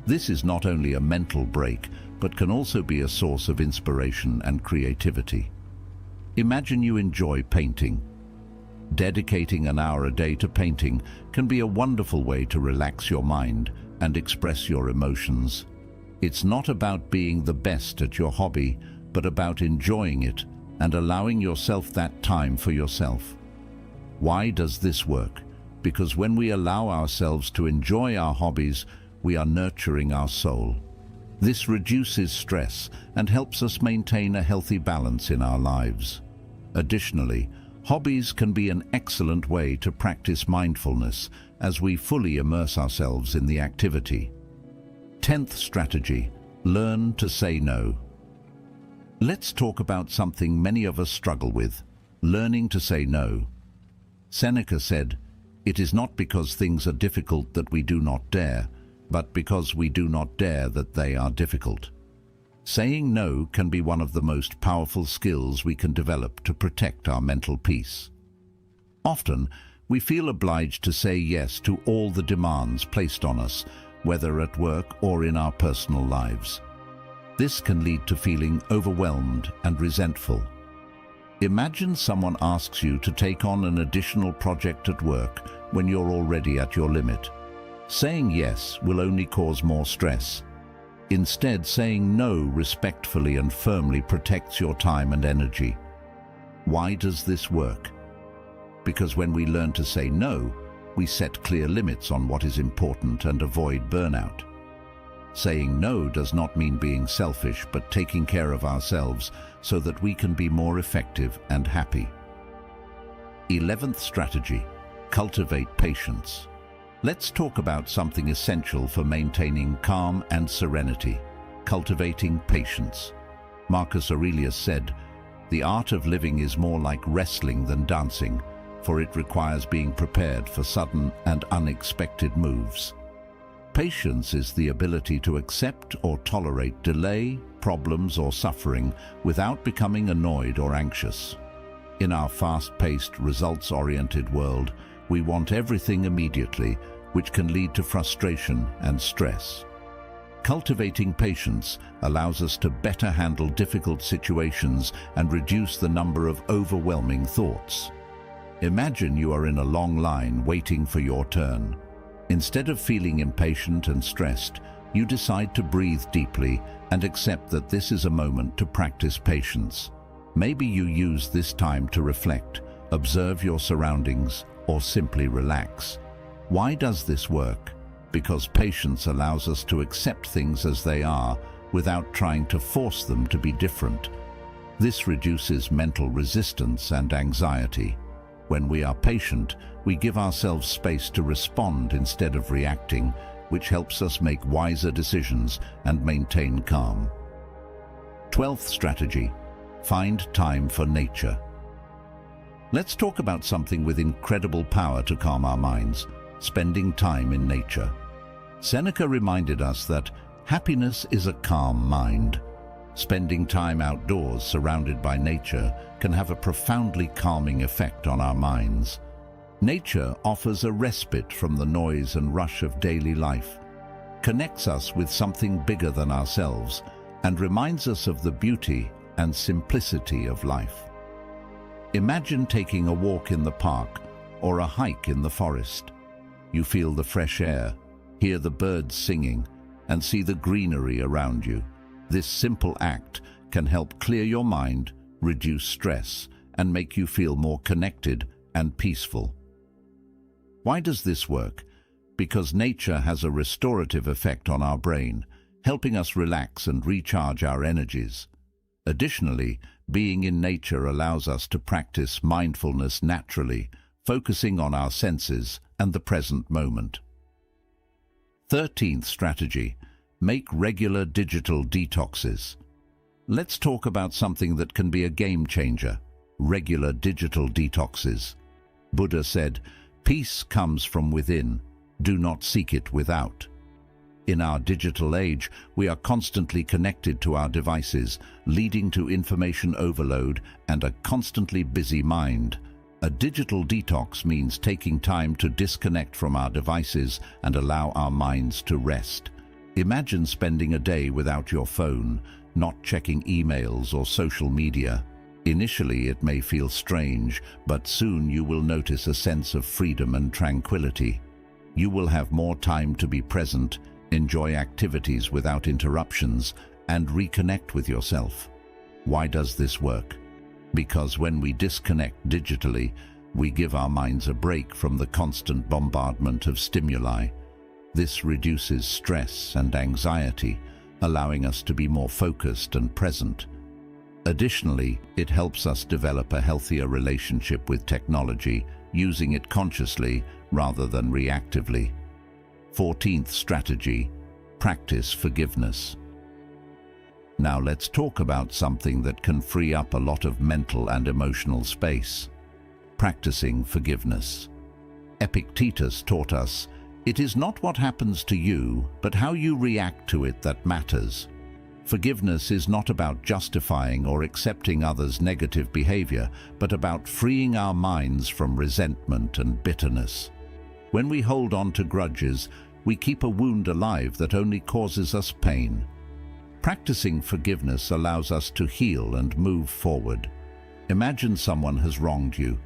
This is not only a mental break, but can also be a source of inspiration and creativity. Imagine you enjoy painting. Dedicating an hour a day to painting can be a wonderful way to relax your mind and express your emotions. It's not about being the best at your hobby, but about enjoying it and allowing yourself that time for yourself. Why does this work? Because when we allow ourselves to enjoy our hobbies, we are nurturing our soul. This reduces stress and helps us maintain a healthy balance in our lives. Additionally, Hobbies can be an excellent way to practice mindfulness as we fully immerse ourselves in the activity. 10th strategy, learn to say no. Let's talk about something many of us struggle with, learning to say no. Seneca said, "It is not because things are difficult that we do not dare, but because we do not dare that they are difficult." Saying no can be one of the most powerful skills we can develop to protect our mental peace. Often, we feel obliged to say yes to all the demands placed on us, whether at work or in our personal lives. This can lead to feeling overwhelmed and resentful. Imagine someone asks you to take on an additional project at work when you're already at your limit. Saying yes will only cause more stress. Instead, saying no respectfully and firmly protects your time and energy. Why does this work? Because when we learn to say no, we set clear limits on what is important and avoid burnout. Saying no does not mean being selfish, but taking care of ourselves so that we can be more effective and happy. 11th strategy, cultivate patience. Let's talk about something essential for maintaining calm and serenity, cultivating patience. Marcus Aurelius said, "The art of living is more like wrestling than dancing, for it requires being prepared for sudden and unexpected moves." Patience is the ability to accept or tolerate delay, problems, or suffering without becoming annoyed or anxious. In our fast-paced, results-oriented world, we want everything immediately, which can lead to frustration and stress. Cultivating patience allows us to better handle difficult situations and reduce the number of overwhelming thoughts. Imagine you are in a long line waiting for your turn. Instead of feeling impatient and stressed, you decide to breathe deeply and accept that this is a moment to practice patience. Maybe you use this time to reflect, observe your surroundings, or simply relax. Why does this work? Because patience allows us to accept things as they are without trying to force them to be different. This reduces mental resistance and anxiety. When we are patient, we give ourselves space to respond instead of reacting, which helps us make wiser decisions and maintain calm. 12th strategy, find time for nature. Let's talk about something with incredible power to calm our minds, spending time in nature. Seneca reminded us that happiness is a calm mind. Spending time outdoors surrounded by nature can have a profoundly calming effect on our minds. Nature offers a respite from the noise and rush of daily life, connects us with something bigger than ourselves, and reminds us of the beauty and simplicity of life. Imagine taking a walk in the park or a hike in the forest. You feel the fresh air, hear the birds singing, and see the greenery around you. This simple act can help clear your mind, reduce stress, and make you feel more connected and peaceful. Why does this work? Because nature has a restorative effect on our brain, helping us relax and recharge our energies. Additionally, being in nature allows us to practice mindfulness naturally, focusing on our senses and the present moment. 13th strategy, make regular digital detoxes. Let's talk about something that can be a game changer, regular digital detoxes. Buddha said, "Peace comes from within, do not seek it without." In our digital age, we are constantly connected to our devices, leading to information overload and a constantly busy mind. A digital detox means taking time to disconnect from our devices and allow our minds to rest. Imagine spending a day without your phone, not checking emails or social media. Initially, it may feel strange, but soon you will notice a sense of freedom and tranquility. You will have more time to be present, enjoy activities without interruptions, and reconnect with yourself. Why does this work? Because when we disconnect digitally, we give our minds a break from the constant bombardment of stimuli. This reduces stress and anxiety, allowing us to be more focused and present. Additionally, it helps us develop a healthier relationship with technology, using it consciously rather than reactively. 14th strategy, practice forgiveness. Now let's talk about something that can free up a lot of mental and emotional space. Practicing forgiveness. Epictetus taught us, "It is not what happens to you, but how you react to it that matters." Forgiveness is not about justifying or accepting others' negative behavior, but about freeing our minds from resentment and bitterness. When we hold on to grudges, we keep a wound alive that only causes us pain. Practicing forgiveness allows us to heal and move forward. Imagine someone has wronged you.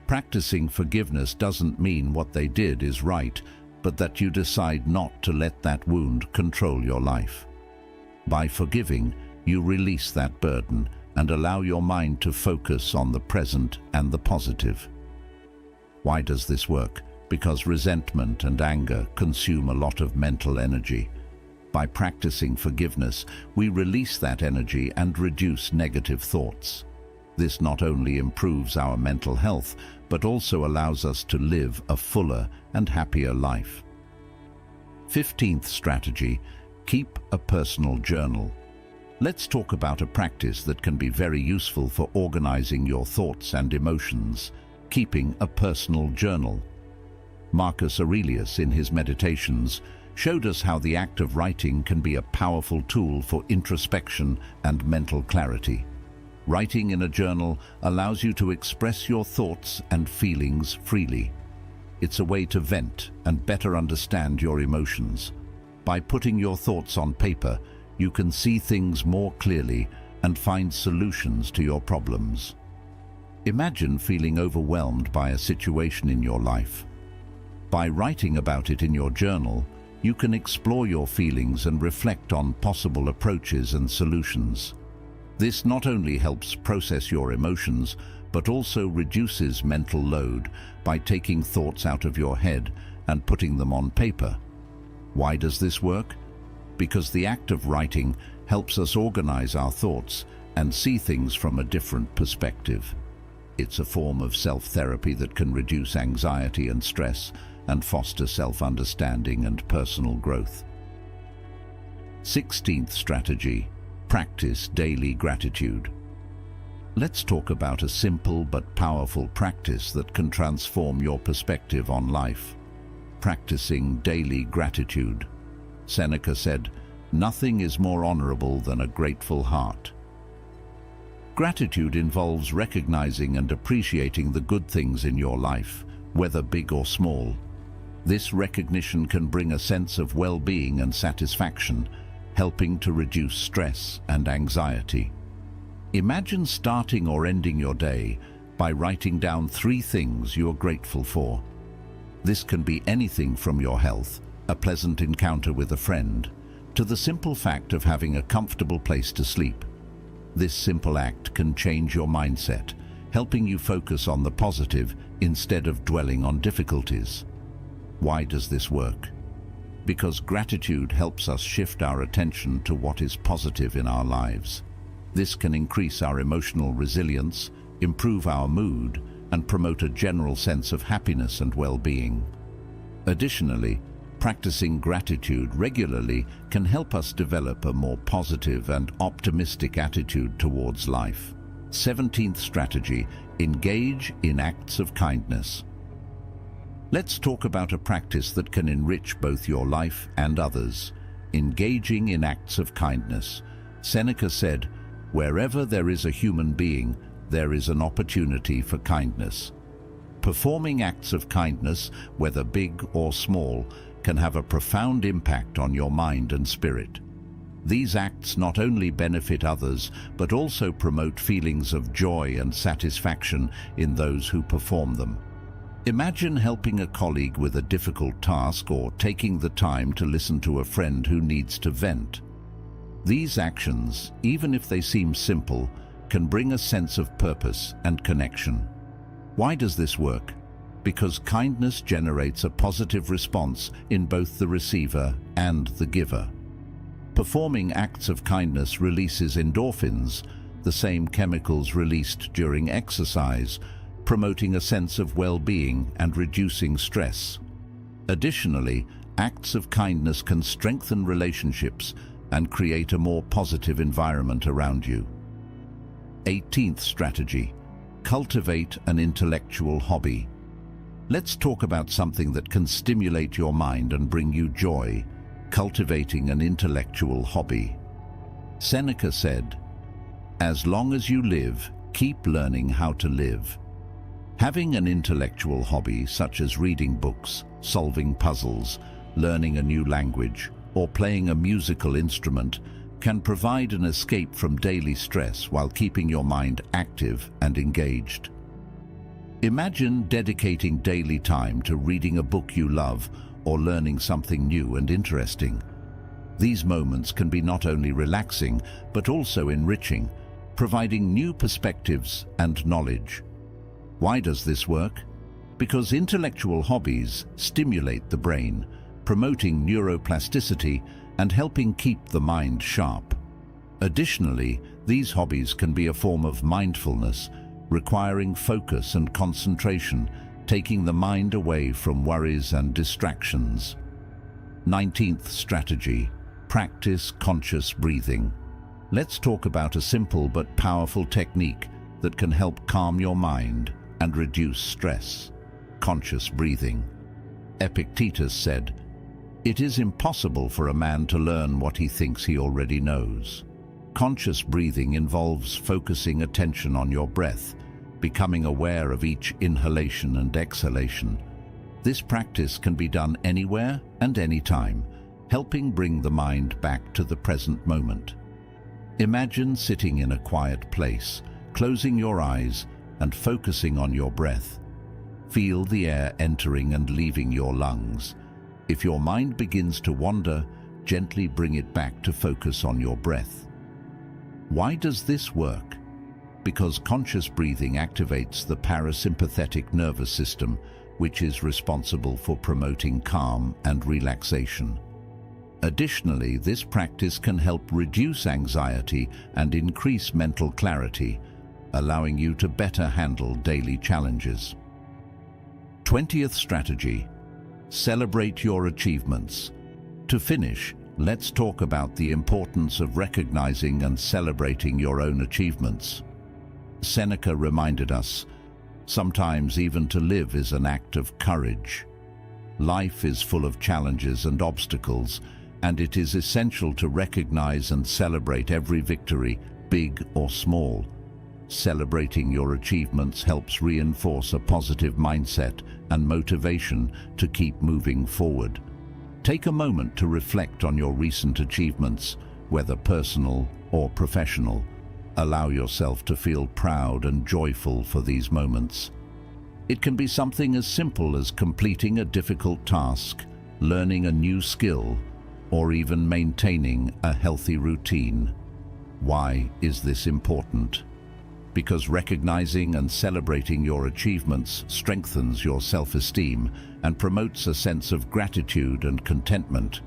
Practicing forgiveness doesn't mean what they did is right, but that you decide not to let that wound control your life. By forgiving, you release that burden and allow your mind to focus on the present and the positive. Why does this work? Because resentment and anger consume a lot of mental energy. By practicing forgiveness, we release that energy and reduce negative thoughts. This not only improves our mental health, but also allows us to live a fuller and happier life. 15th strategy, keep a personal journal. Let's talk about a practice that can be very useful for organizing your thoughts and emotions, keeping a personal journal. Marcus Aurelius, in his Meditations, showed us how the act of writing can be a powerful tool for introspection and mental clarity. Writing in a journal allows you to express your thoughts and feelings freely. It's a way to vent and better understand your emotions. By putting your thoughts on paper, you can see things more clearly and find solutions to your problems. Imagine feeling overwhelmed by a situation in your life. By writing about it in your journal, you can explore your feelings and reflect on possible approaches and solutions. This not only helps process your emotions, but also reduces mental load by taking thoughts out of your head and putting them on paper. Why does this work? Because the act of writing helps us organize our thoughts and see things from a different perspective. It's a form of self-therapy that can reduce anxiety and stress and foster self-understanding and personal growth. 16th strategy, practice daily gratitude. Let's talk about a simple but powerful practice that can transform your perspective on life. Practicing daily gratitude. Seneca said, "Nothing is more honorable than a grateful heart." Gratitude involves recognizing and appreciating the good things in your life, whether big or small. This recognition can bring a sense of well-being and satisfaction, helping to reduce stress and anxiety. Imagine starting or ending your day by writing down 3 things you're grateful for. This can be anything from your health, a pleasant encounter with a friend, to the simple fact of having a comfortable place to sleep. This simple act can change your mindset, helping you focus on the positive instead of dwelling on difficulties. Why does this work? Because gratitude helps us shift our attention to what is positive in our lives. This can increase our emotional resilience, improve our mood, and promote a general sense of happiness and well-being. Additionally, practicing gratitude regularly can help us develop a more positive and optimistic attitude towards life. 17th strategy, engage in acts of kindness. Let's talk about a practice that can enrich both your life and others. Engaging in acts of kindness. Seneca said, "Wherever there is a human being, there is an opportunity for kindness." Performing acts of kindness, whether big or small, can have a profound impact on your mind and spirit. These acts not only benefit others, but also promote feelings of joy and satisfaction in those who perform them. Imagine helping a colleague with a difficult task or taking the time to listen to a friend who needs to vent. These actions, even if they seem simple, can bring a sense of purpose and connection. Why does this work? Because kindness generates a positive response in both the receiver and the giver. Performing acts of kindness releases endorphins, the same chemicals released during exercise, promoting a sense of well-being and reducing stress. Additionally, acts of kindness can strengthen relationships and create a more positive environment around you. 18th strategy: cultivate an intellectual hobby. Let's talk about something that can stimulate your mind and bring you joy: cultivating an intellectual hobby. Seneca said, "As long as you live, keep learning how to live." Having an intellectual hobby, such as reading books, solving puzzles, learning a new language, or playing a musical instrument, can provide an escape from daily stress while keeping your mind active and engaged. Imagine dedicating daily time to reading a book you love or learning something new and interesting. These moments can be not only relaxing, but also enriching, providing new perspectives and knowledge. Why does this work? Because intellectual hobbies stimulate the brain, promoting neuroplasticity and helping keep the mind sharp. Additionally, these hobbies can be a form of mindfulness, requiring focus and concentration, taking the mind away from worries and distractions. 19th strategy: practice conscious breathing. Let's talk about a simple but powerful technique that can help calm your mind and reduce stress: conscious breathing. Epictetus said, "It is impossible for a man to learn what he thinks he already knows." Conscious breathing involves focusing attention on your breath, becoming aware of each inhalation and exhalation. This practice can be done anywhere and anytime, helping bring the mind back to the present moment. Imagine sitting in a quiet place, closing your eyes and focusing on your breath. Feel the air entering and leaving your lungs. If your mind begins to wander, gently bring it back to focus on your breath. Why does this work? Because conscious breathing activates the parasympathetic nervous system, which is responsible for promoting calm and relaxation. Additionally, this practice can help reduce anxiety and increase mental clarity, allowing you to better handle daily challenges. 20th strategy: celebrate your achievements. To finish, let's talk about the importance of recognizing and celebrating your own achievements. Seneca reminded us, sometimes even to live is an act of courage. Life is full of challenges and obstacles, and it is essential to recognize and celebrate every victory, big or small. Celebrating your achievements helps reinforce a positive mindset and motivation to keep moving forward. Take a moment to reflect on your recent achievements, whether personal or professional. Allow yourself to feel proud and joyful for these moments. It can be something as simple as completing a difficult task, learning a new skill, or even maintaining a healthy routine. Why is this important? Because recognizing and celebrating your achievements strengthens your self-esteem and promotes a sense of gratitude and contentment.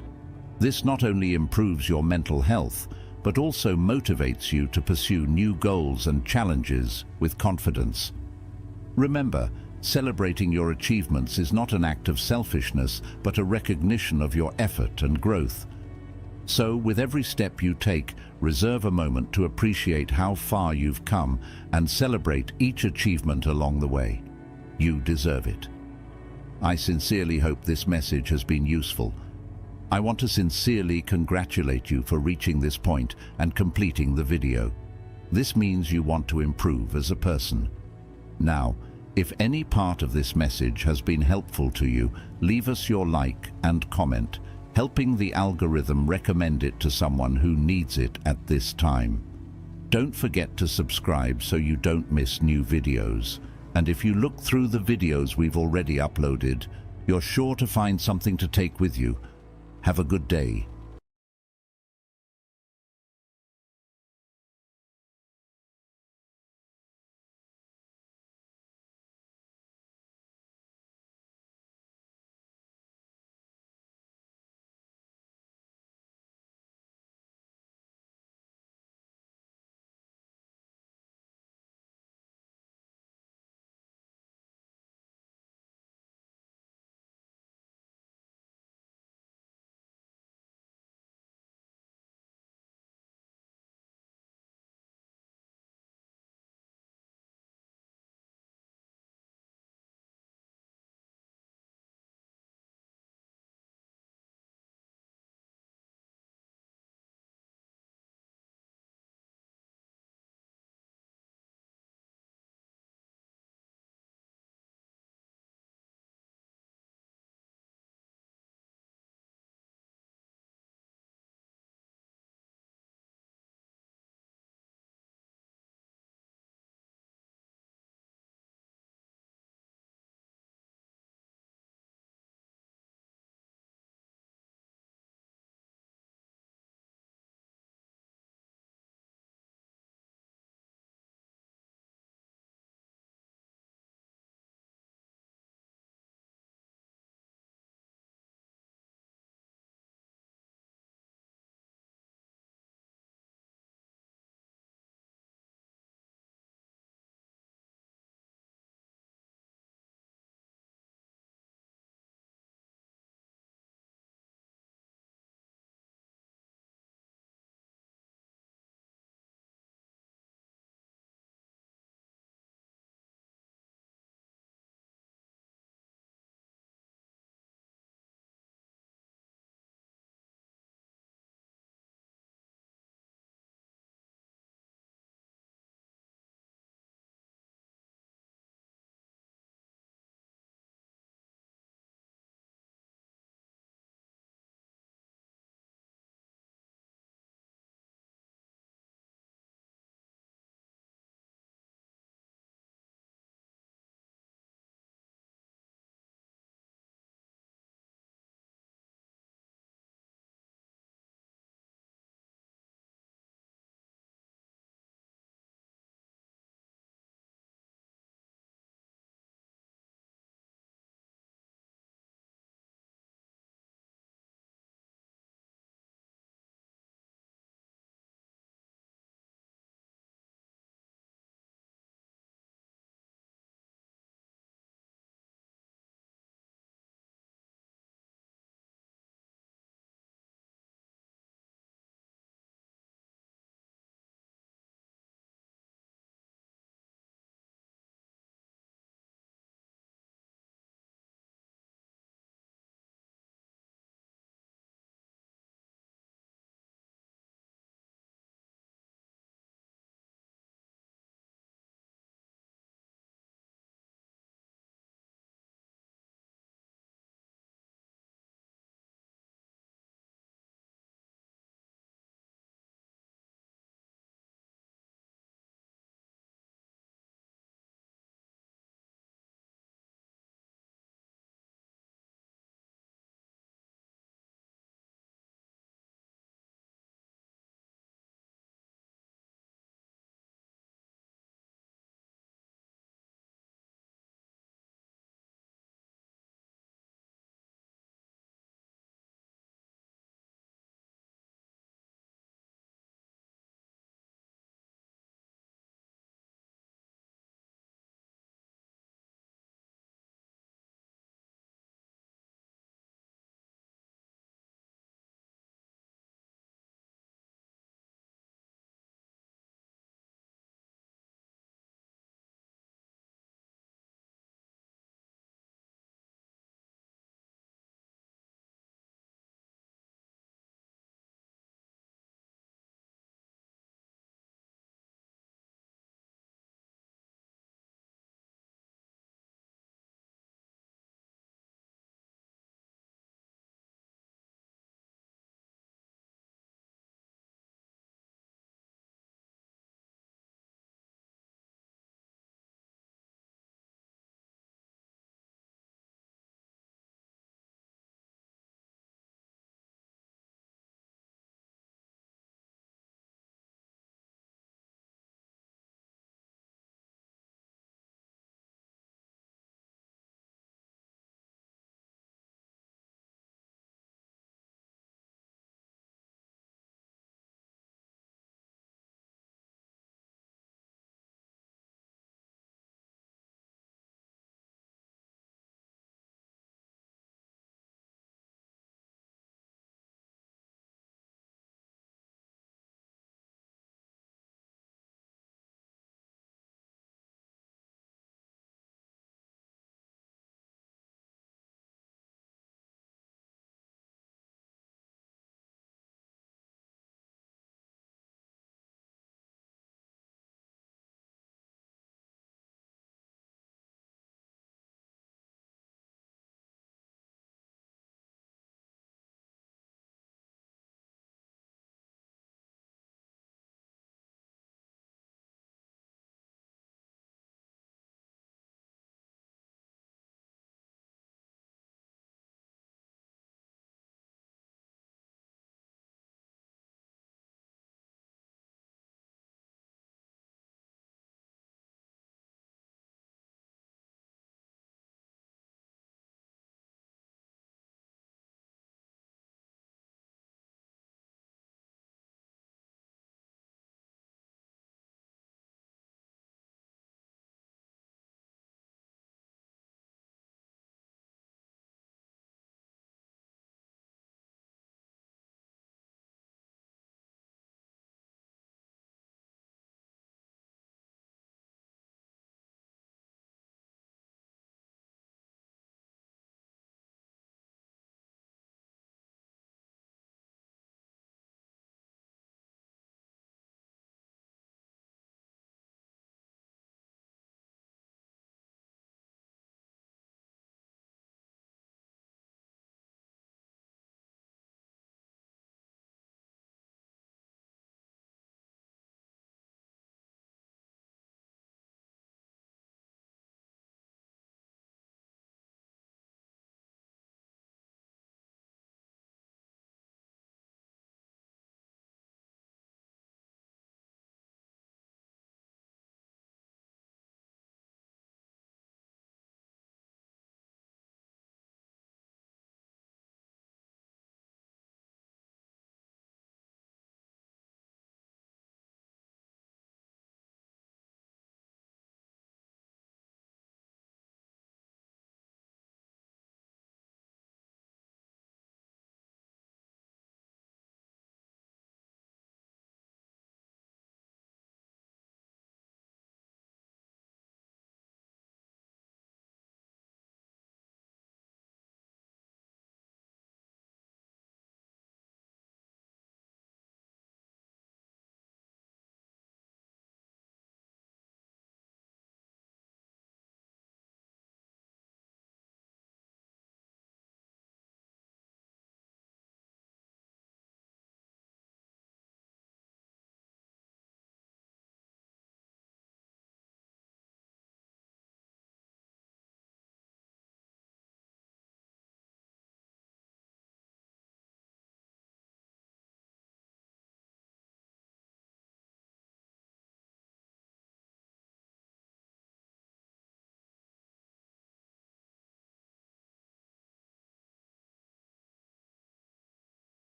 This not only improves your mental health, but also motivates you to pursue new goals and challenges with confidence. Remember, celebrating your achievements is not an act of selfishness, but a recognition of your effort and growth. So, with every step you take, reserve a moment to appreciate how far you've come and celebrate each achievement along the way. You deserve it. I sincerely hope this message has been useful. I want to sincerely congratulate you for reaching this point and completing the video. This means you want to improve as a person. Now, if any part of this message has been helpful to you, leave us your like and comment, helping the algorithm recommend it to someone who needs it at this time. Don't forget to subscribe so you don't miss new videos. And if you look through the videos we've already uploaded, you're sure to find something to take with you. Have a good day.